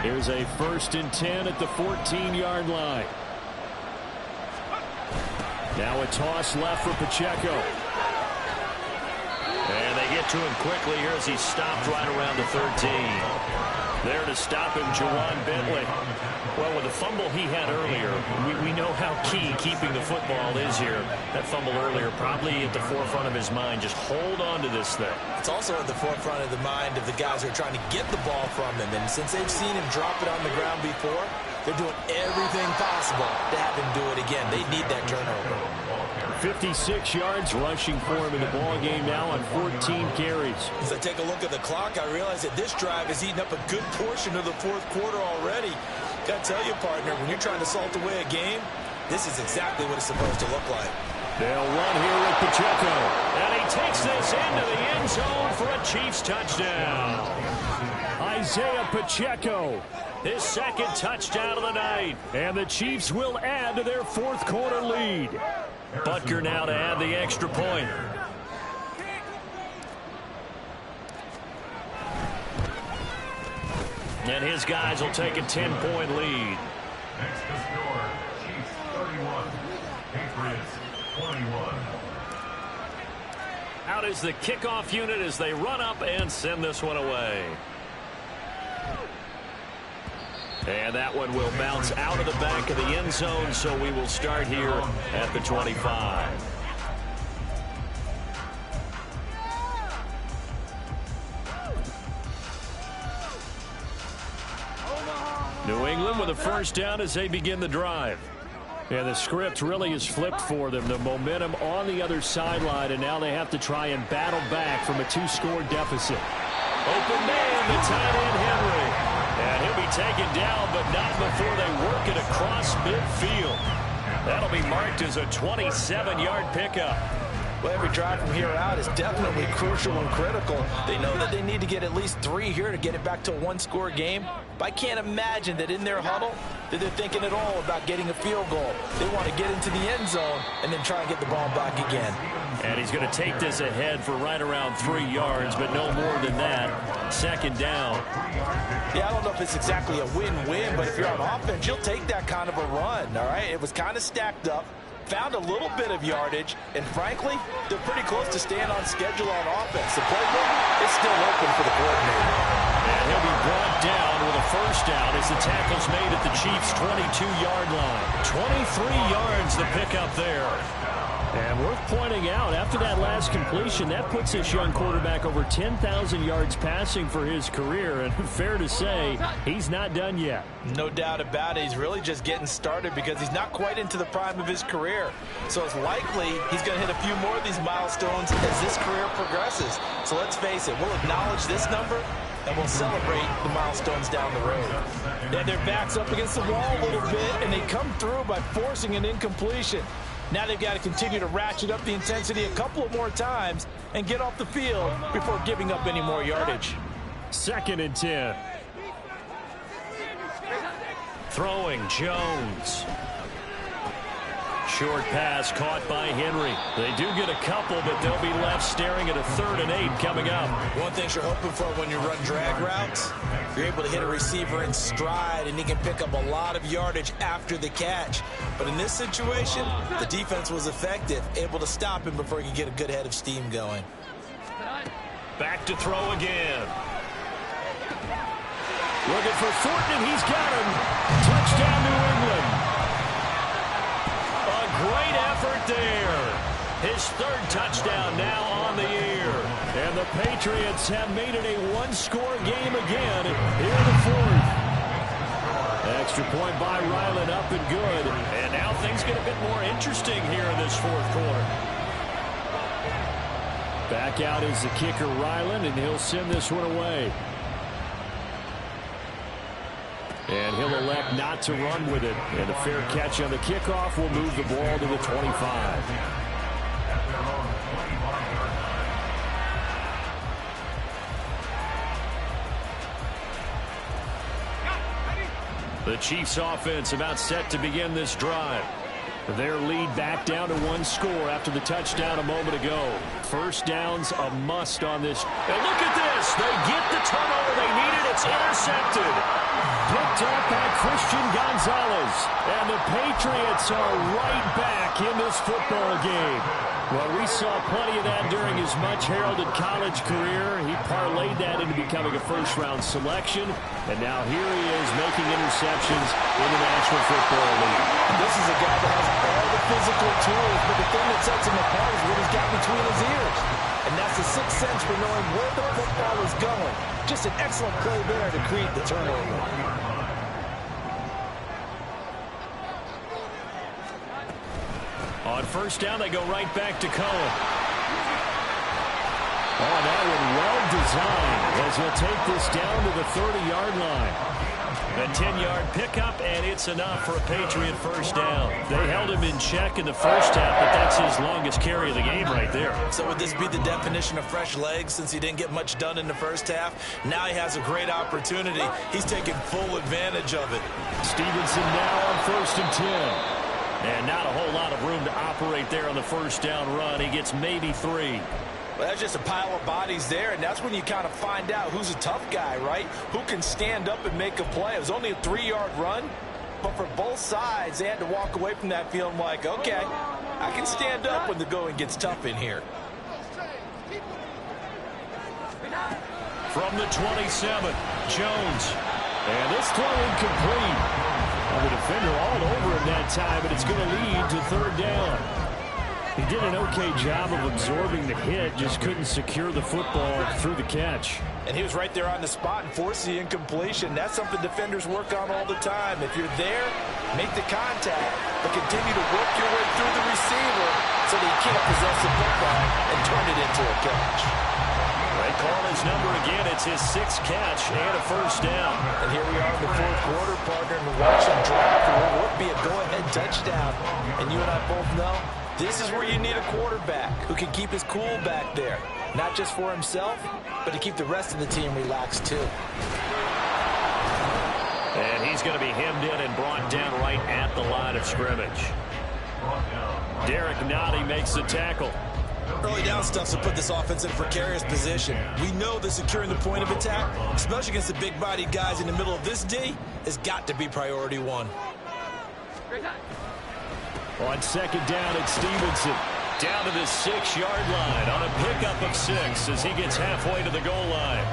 Here's a 1st and 10 at the 14-yard line. Now a toss left for Pacheco. And they get to him quickly here as he's stopped right around the 13. There to stop him, Jawan Bentley. Well, with the fumble he had earlier, we know how key keeping the football is here. That fumble earlier probably at the forefront of his mind. Just hold on to this thing. It's also at the forefront of the mind of the guys who are trying to get the ball from him. And since they've seen him drop it on the ground before, they're doing everything possible to have him do it again. They need that turnover. 56 yards rushing for him in the ball game now on 14 carries. As I take a look at the clock, I realize that this drive has eaten up a good portion of the 4th quarter already. Got to tell you, partner, when you're trying to salt away a game, this is exactly what it's supposed to look like. They'll run here with Pacheco. And he takes this into the end zone for a Chiefs touchdown. Isaiah Pacheco, his 2nd touchdown of the night. And the Chiefs will add to their 4th quarter lead. Butker now to add the extra point. And his guys will take a 10-point lead. Next to score, Chiefs 31, Patriots 21. Out is the kickoff unit as they run up and send this one away. And that one will bounce out of the back of the end zone, so we will start here at the 25. New England with a first down as they begin the drive. And the script really is flipped for them. The momentum on the other sideline, and now they have to try and battle back from a 2-score deficit. Open man, the tight end Henry. And he'll be taken down, but not before they work it across midfield. That'll be marked as a 27-yard pickup. Well, every drive from here out is definitely crucial and critical. They know that they need to get at least 3 here to get it back to a 1-score game. But I can't imagine that in their huddle that they're thinking at all about getting a field goal. They want to get into the end zone and then try and get the ball back again. And he's going to take this ahead for right around 3 yards, but no more than that. Second down. Yeah, I don't know if it's exactly a win-win, but if you're on offense, you'll take that kind of a run, all right? It was kind of stacked up. Found a little bit of yardage, and frankly, they're pretty close to staying on schedule on offense. The playbook is still open for the coordinator. And he'll be brought down with a first down as the tackle's made at the Chiefs' 22-yard line. 23 yards the pickup there. And worth pointing out, after that last completion, that puts this young quarterback over 10,000 yards passing for his career. And fair to say, he's not done yet. No doubt about it. He's really just getting started because he's not quite into the prime of his career. So it's likely he's going to hit a few more of these milestones as this career progresses. So let's face it, we'll acknowledge this number and we'll celebrate the milestones down the road. Yeah, their back's up against the wall a little bit, and they come through by forcing an incompletion. Now they've got to continue to ratchet up the intensity a couple of more times and get off the field before giving up any more yardage. 2nd and 10. Throwing Jones. Short pass caught by Henry. They do get a couple, but they'll be left staring at a 3rd and 8 coming up. One thing you're hoping for when you run drag routes, you're able to hit a receiver in stride, and he can pick up a lot of yardage after the catch. But in this situation, the defense was effective, able to stop him before he could get a good head of steam going. Back to throw again. Looking for Thornton, and he's got him. Touchdown, New England. Great effort there. His 3rd touchdown now on the year. And the Patriots have made it a 1-score game again here in the 4th. Extra point by Ryland, up and good. And now things get a bit more interesting here in this 4th quarter. Back out is the kicker, Ryland, and he'll send this one away. And he'll elect not to run with it. And a fair catch on the kickoff will move the ball to the 25. The Chiefs offense about set to begin this drive. Their lead back down to 1 score after the touchdown a moment ago. First down's a must on this. And look at this. They get the turnover they needed. It's intercepted. Picked up by Christian Gonzalez. And the Patriots are right back in this football game. Well, we saw plenty of that during his much-heralded college career. He parlayed that into becoming a first-round selection. And now here he is making interceptions in the National Football League. This is a guy that has all the physical tools, but the thing that sets him apart is what he's got between his ears. And that's the 6th sense for knowing where the football is going. Just an excellent play there to create the turnover. On first down, they go right back to Cohen. Oh, that one well designed as he'll take this down to the 30-yard line. A 10-yard pickup, and it's enough for a Patriot first down. They held him in check in the first half, but that's his longest carry of the game right there. So would this be the definition of fresh legs since he didn't get much done in the first half? Now he has a great opportunity. He's taking full advantage of it. Stevenson now on 1st and 10. And not a whole lot of room to operate there on the first down run. He gets maybe 3. Well, that's just a pile of bodies there, and that's when you kind of find out who's a tough guy, right? Who can stand up and make a play. It was only a 3-yard run, but for both sides, they had to walk away from that feeling like, okay, I can stand up when the going gets tough in here. From the 27, Jones. And this throw incomplete. Well, the defender all over him that time, but it's going to lead to third down. He did an okay job of absorbing the hit, just couldn't secure the football through the catch. And he was right there on the spot and forced the incompletion. That's something defenders work on all the time. If you're there, make the contact, but continue to work your way through the receiver so that you can't possess the football and turn it into a catch. They call his number again. It's his 6th catch and a first down. And here we are in the 4th quarter, partner, and watch him drop for what would be a go-ahead touchdown. And you and I both know this is where you need a quarterback who can keep his cool back there. Not just for himself, but to keep the rest of the team relaxed too. And he's going to be hemmed in and brought down right at the line of scrimmage. Derek Nottie makes the tackle. Early down stuff's to put this offense in a precarious position. We know that securing the point of attack, especially against the big-bodied guys in the middle of this D, has got to be priority one. On second down, it's Stevenson. Down to the 6-yard line on a pickup of 6 as he gets halfway to the goal line.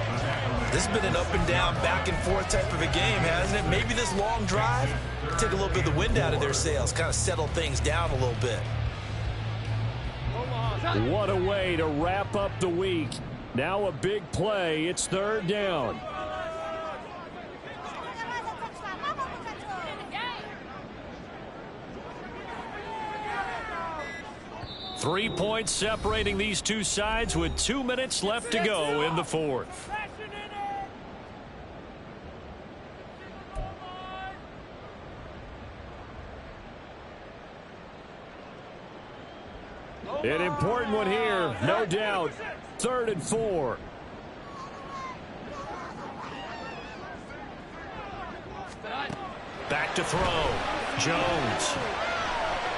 This has been an up-and-down, back-and-forth type of a game, hasn't it? Maybe this long drive can take a little bit of the wind out of their sails, kind of settle things down a little bit. What a way to wrap up the week. Now a big play. It's third down. Three points separating these two sides with 2 minutes left to go in the fourth. An important one here, no doubt. 3rd and 4. Back to throw. Jones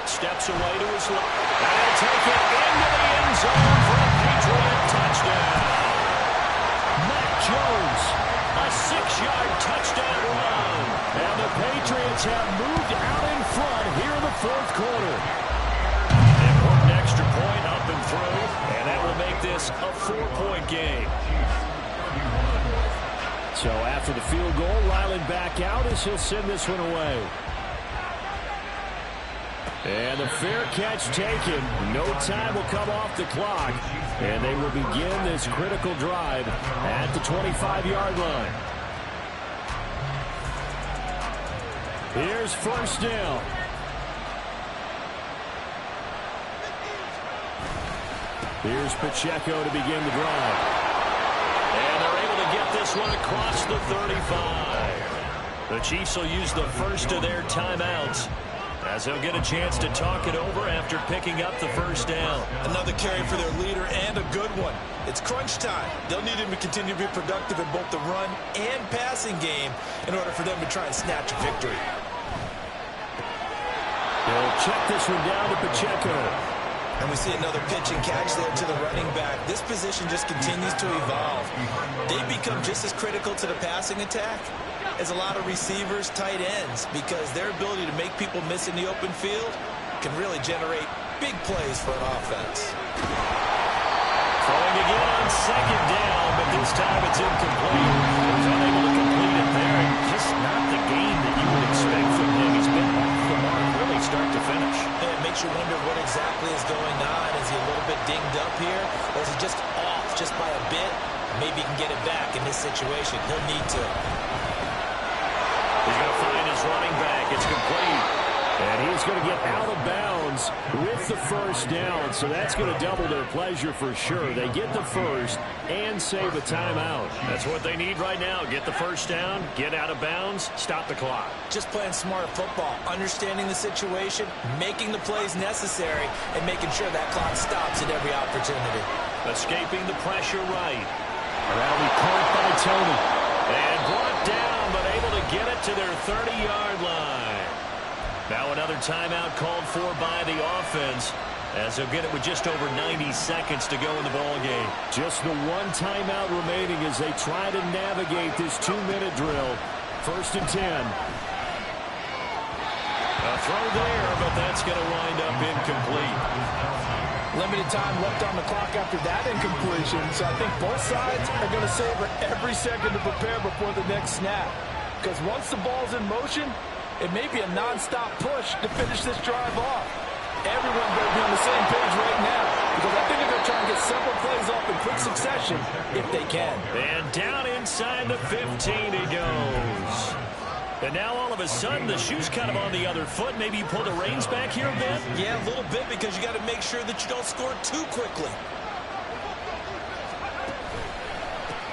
steps away to his left. And he'll take it into the end zone for a Patriot touchdown. Mac Jones, a 6-yard touchdown run. And the Patriots have moved out in front here in the 4th quarter. Important extra point up and through, and that will make this a 4-point game. So after the field goal, Ryland back out as he'll send this one away. And the fair catch taken. No time will come off the clock. And they will begin this critical drive at the 25-yard line. Here's first down. Here's Pacheco to begin the drive. And they're able to get this one across the 35. The Chiefs will use the first of their timeouts as they'll get a chance to talk it over after picking up the first down. Another carry for their leader and a good one. It's crunch time. They'll need him to continue to be productive in both the run and passing game in order for them to try and snatch a victory. They'll check this one down to Pacheco. And we see another pitch and catch there to the running back. This position just continues to evolve. They become just as critical to the passing attack as a lot of receivers, tight ends, because their ability to make people miss in the open field can really generate big plays for an offense. Throwing again on second down, but this time it's incomplete. He's unable to complete it there, and just not the game that you would expect from him. He's been off the mark, really start to finish. And it makes you wonder what exactly is going on. Is he a little bit dinged up here, or is he just off just by a bit? Maybe he can get it back in this situation. He'll need to. He's going to find his running back. It's complete. And he's going to get out of bounds with the first down. So that's going to double their pleasure for sure. They get the first and save a timeout. That's what they need right now. Get the first down, get out of bounds, stop the clock. Just playing smart football, understanding the situation, making the plays necessary, and making sure that clock stops at every opportunity. Escaping the pressure right. That'll be caught by Tony. And brought down, but able to get it to their 30-yard line. Now another timeout called for by the offense, as they'll get it with just over 90 seconds to go in the ball game. Just the one timeout remaining as they try to navigate this 2-minute drill. 1st and 10. A throw there, but that's going to wind up incomplete. Limited time left on the clock after that incompletion, so I think both sides are going to savor every second to prepare before the next snap. Because once the ball's in motion, it may be a non-stop push to finish this drive off. Everyone better be on the same page right now, because I think they're going to try and get several plays off in quick succession if they can. And down inside the 15 he goes. And now all of a sudden the shoe's kind of on the other foot. Maybe you pull the reins back here a bit? Yeah, a little bit, because you got to make sure that you don't score too quickly.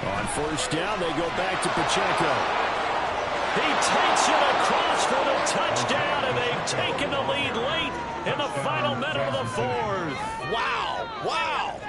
On first down, they go back to Pacheco. He takes it across for the touchdown, and they've taken the lead late in the final minute of the fourth. Wow, wow.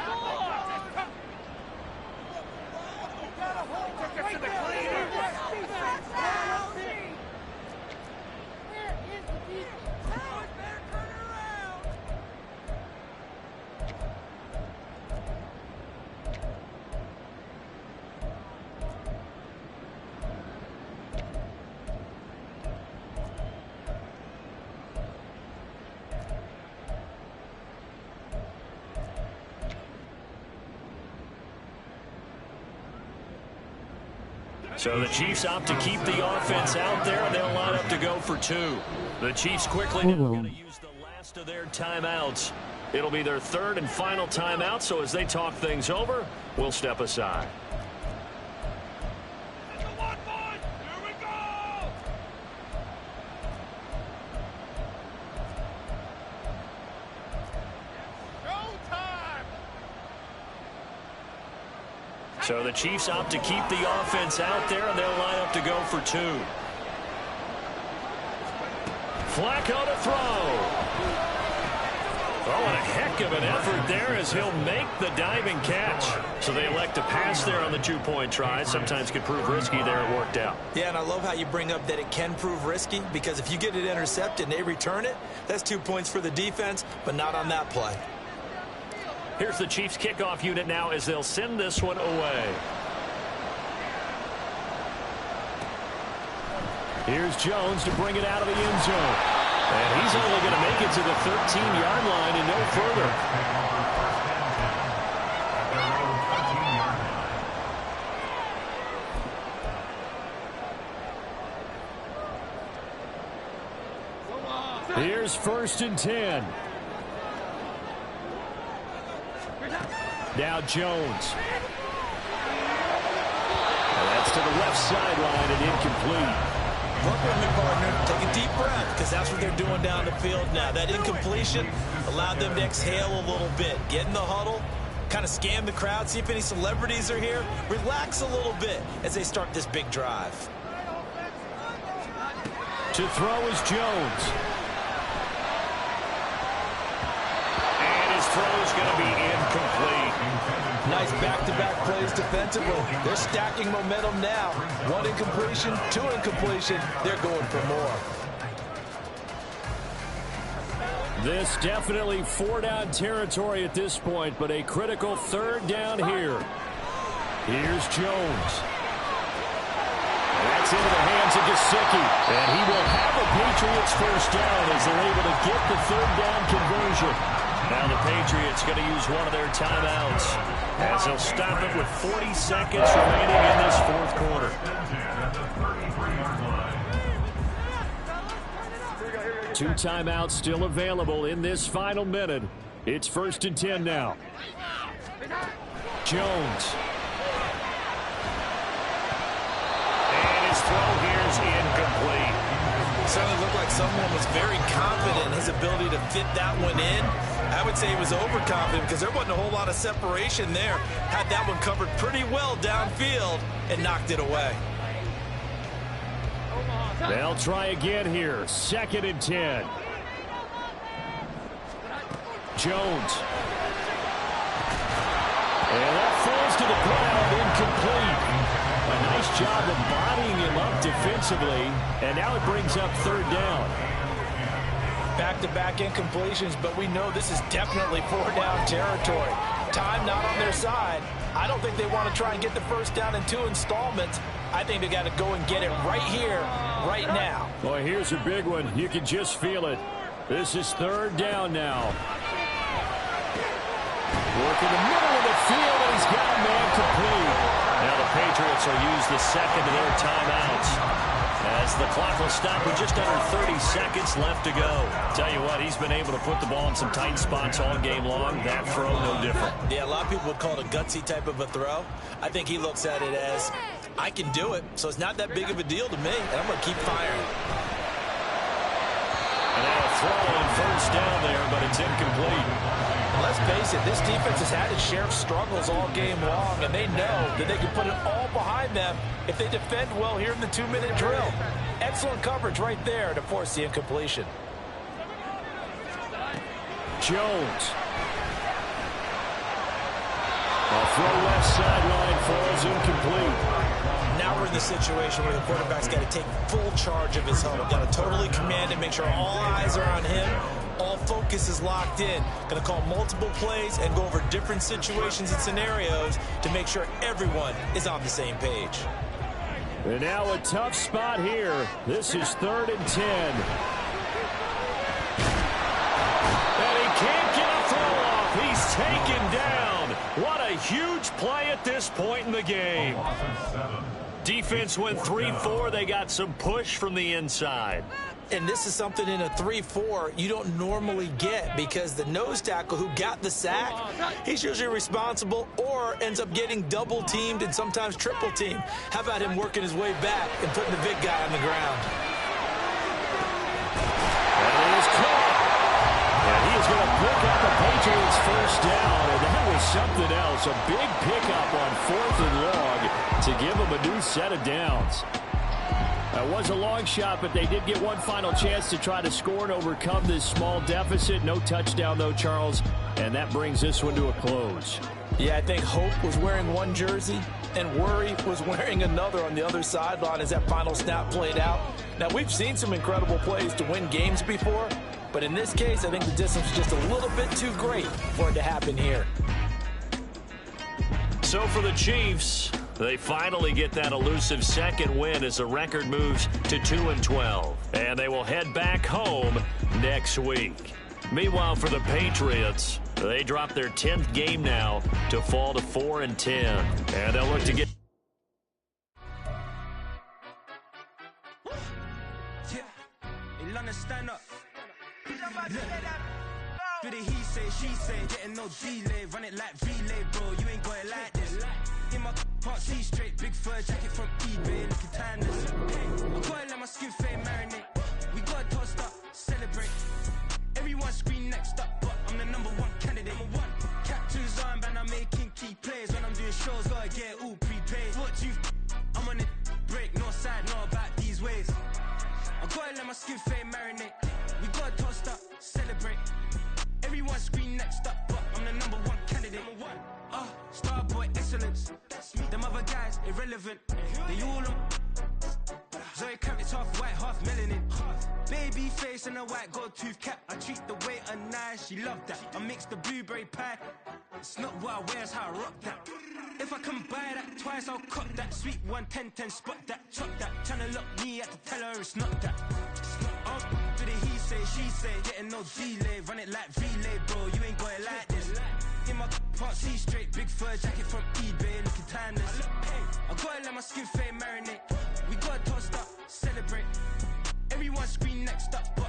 So the Chiefs opt to keep the offense out there, and they'll line up to go for two. The Chiefs quickly now going to use the last of their timeouts. It'll be their third and final timeout, so as they talk things over, we'll step aside. So the Chiefs opt to keep the offense out there, and they'll line up to go for two. Flacco to throw. Oh, and a heck of an effort there as he'll make the diving catch. So they elect to pass there on the two-point try. Sometimes could prove risky there. It worked out. Yeah, and I love how you bring up that it can prove risky, because if you get it intercepted and they return it, that's 2 points for the defense, but not on that play. Here's the Chiefs kickoff unit now as they'll send this one away. Here's Jones to bring it out of the end zone. And he's only going to make it to the 13-yard line and no further. Here's 1st and 10. Now Jones. And that's to the left sideline and incomplete. Work with me, partner. Take a deep breath, because that's what they're doing down the field now. That incompletion allowed them to exhale a little bit. Get in the huddle, kind of scan the crowd, see if any celebrities are here. Relax a little bit as they start this big drive. To throw is Jones. And his throw is going to be incomplete. Nice back-to-back plays defensively. They're stacking momentum now. 1 incompletion, 2 incompletion. They're going for more. This definitely 4-down territory at this point, but a critical 3rd down here. Here's Jones. That's into the hands of Gesicki. And he will have the Patriots 1st down as they're able to get the 3rd down conversion. Now the Patriots going to use one of their timeouts as they'll stop it with 40 seconds remaining in this 4th quarter. Two timeouts still available in this final minute. It's 1st and 10 now. Jones. And his throw here is incomplete. Certainly looked like someone was very confident in his ability to fit that one in. I would say he was overconfident because there wasn't a whole lot of separation there. Had that one covered pretty well downfield and knocked it away. They'll try again here. 2nd and 10. Jones. And that falls to the ground, incomplete. A nice job of bodying him up defensively, and now it brings up 3rd down. Back-to-back incompletions, but we know this is definitely 4-down territory. Time not on their side. I don't think they want to try and get the 1st down in 2 installments. I think they got to go and get it right here, right now. Boy, here's a big one. You can just feel it. This is 3rd down now. Working the middle of the field, and he's got a man complete. Now the Patriots will use the 2nd of their timeouts. as the clock will stop with just under 30 seconds left to go. Tell you what, he's been able to put the ball in some tight spots all game long. That throw, no different. Yeah, a lot of people would call it a gutsy type of a throw. I think he looks at it as, I can do it, so it's not that big of a deal to me, and I'm going to keep firing. And a throw on first down there, but it's incomplete. Let's face it, this defense has had its share of struggles all game long, and they know that they can put it all behind them if they defend well here in the 2-minute drill. Excellent coverage right there to force the incompletion. Jones. A throw left sideline falls incomplete. Now we're in the situation where the quarterback's got to take full charge of his helmet. Got to totally command it, make sure all eyes are on him. All focus is locked in. Going to call multiple plays and go over different situations and scenarios to make sure everyone is on the same page. And now a tough spot here. This is 3rd and 10. And he can't get a throw off. He's taken down. What a huge play at this point in the game. Defense went 3-4. They got some push from the inside. And this is something in a 3-4 you don't normally get because the nose tackle who got the sack, he's usually responsible or ends up getting double-teamed and sometimes triple-teamed. How about him working his way back and putting the big guy on the ground? And he is caught. And he is going to pick up the Patriots' first down. And that was something else. A big pickup on 4th and long to give them a new set of downs. That was a long shot, but they did get one final chance to try to score and overcome this small deficit. No touchdown, though, Charles, and that brings this one to a close. Yeah, I think Hope was wearing one jersey and Worry was wearing another on the other sideline as that final snap played out. Now, we've seen some incredible plays to win games before, but in this case, I think the distance was just a little bit too great for it to happen here. So for the Chiefs, they finally get that elusive second win as the record moves to 2-12. And they will head back home next week. Meanwhile, for the Patriots, they drop their 10th game now to fall to 4-10. And they'll look to get... Stand up. Do the he say, she say, getting no delay, run it like relay, bro, you ain't got it like this. In my can't see straight, big fur jacket from eBay, looking timeless. I gotta let my skin fade marinate, we gotta toast up, celebrate. Everyone scream next up, but I'm the #1 candidate. Captain's armband, I'm making key plays. When I'm doing shows, gotta get it all prepaid. What you I'm on it, break, no side, know about these ways. I gotta let my skin fade marinate, we gotta toast up, celebrate. Everyone scream next up, but I'm the #1 candidate. Starboy excellence. Them other guys irrelevant. They all on. Zoe Kravitz half white, half melanin. Baby face and a white gold tooth cap. I treat the waiter nice, she love that. I mix the blueberry pie. It's not what I wear, it's how I rock that. If I can buy that twice, I'll cop that. Sweet 110, spot that, chop that. Tryna lock me at the tell her it's not that. Do the he say, she say, getting no delay, run it like relay, bro, you ain't got it like this. In my can't see straight, big fur jacket from eBay, looking timeless. I gotta let my skin fade marinate, we gotta toast up, celebrate. Everyone scream next up, but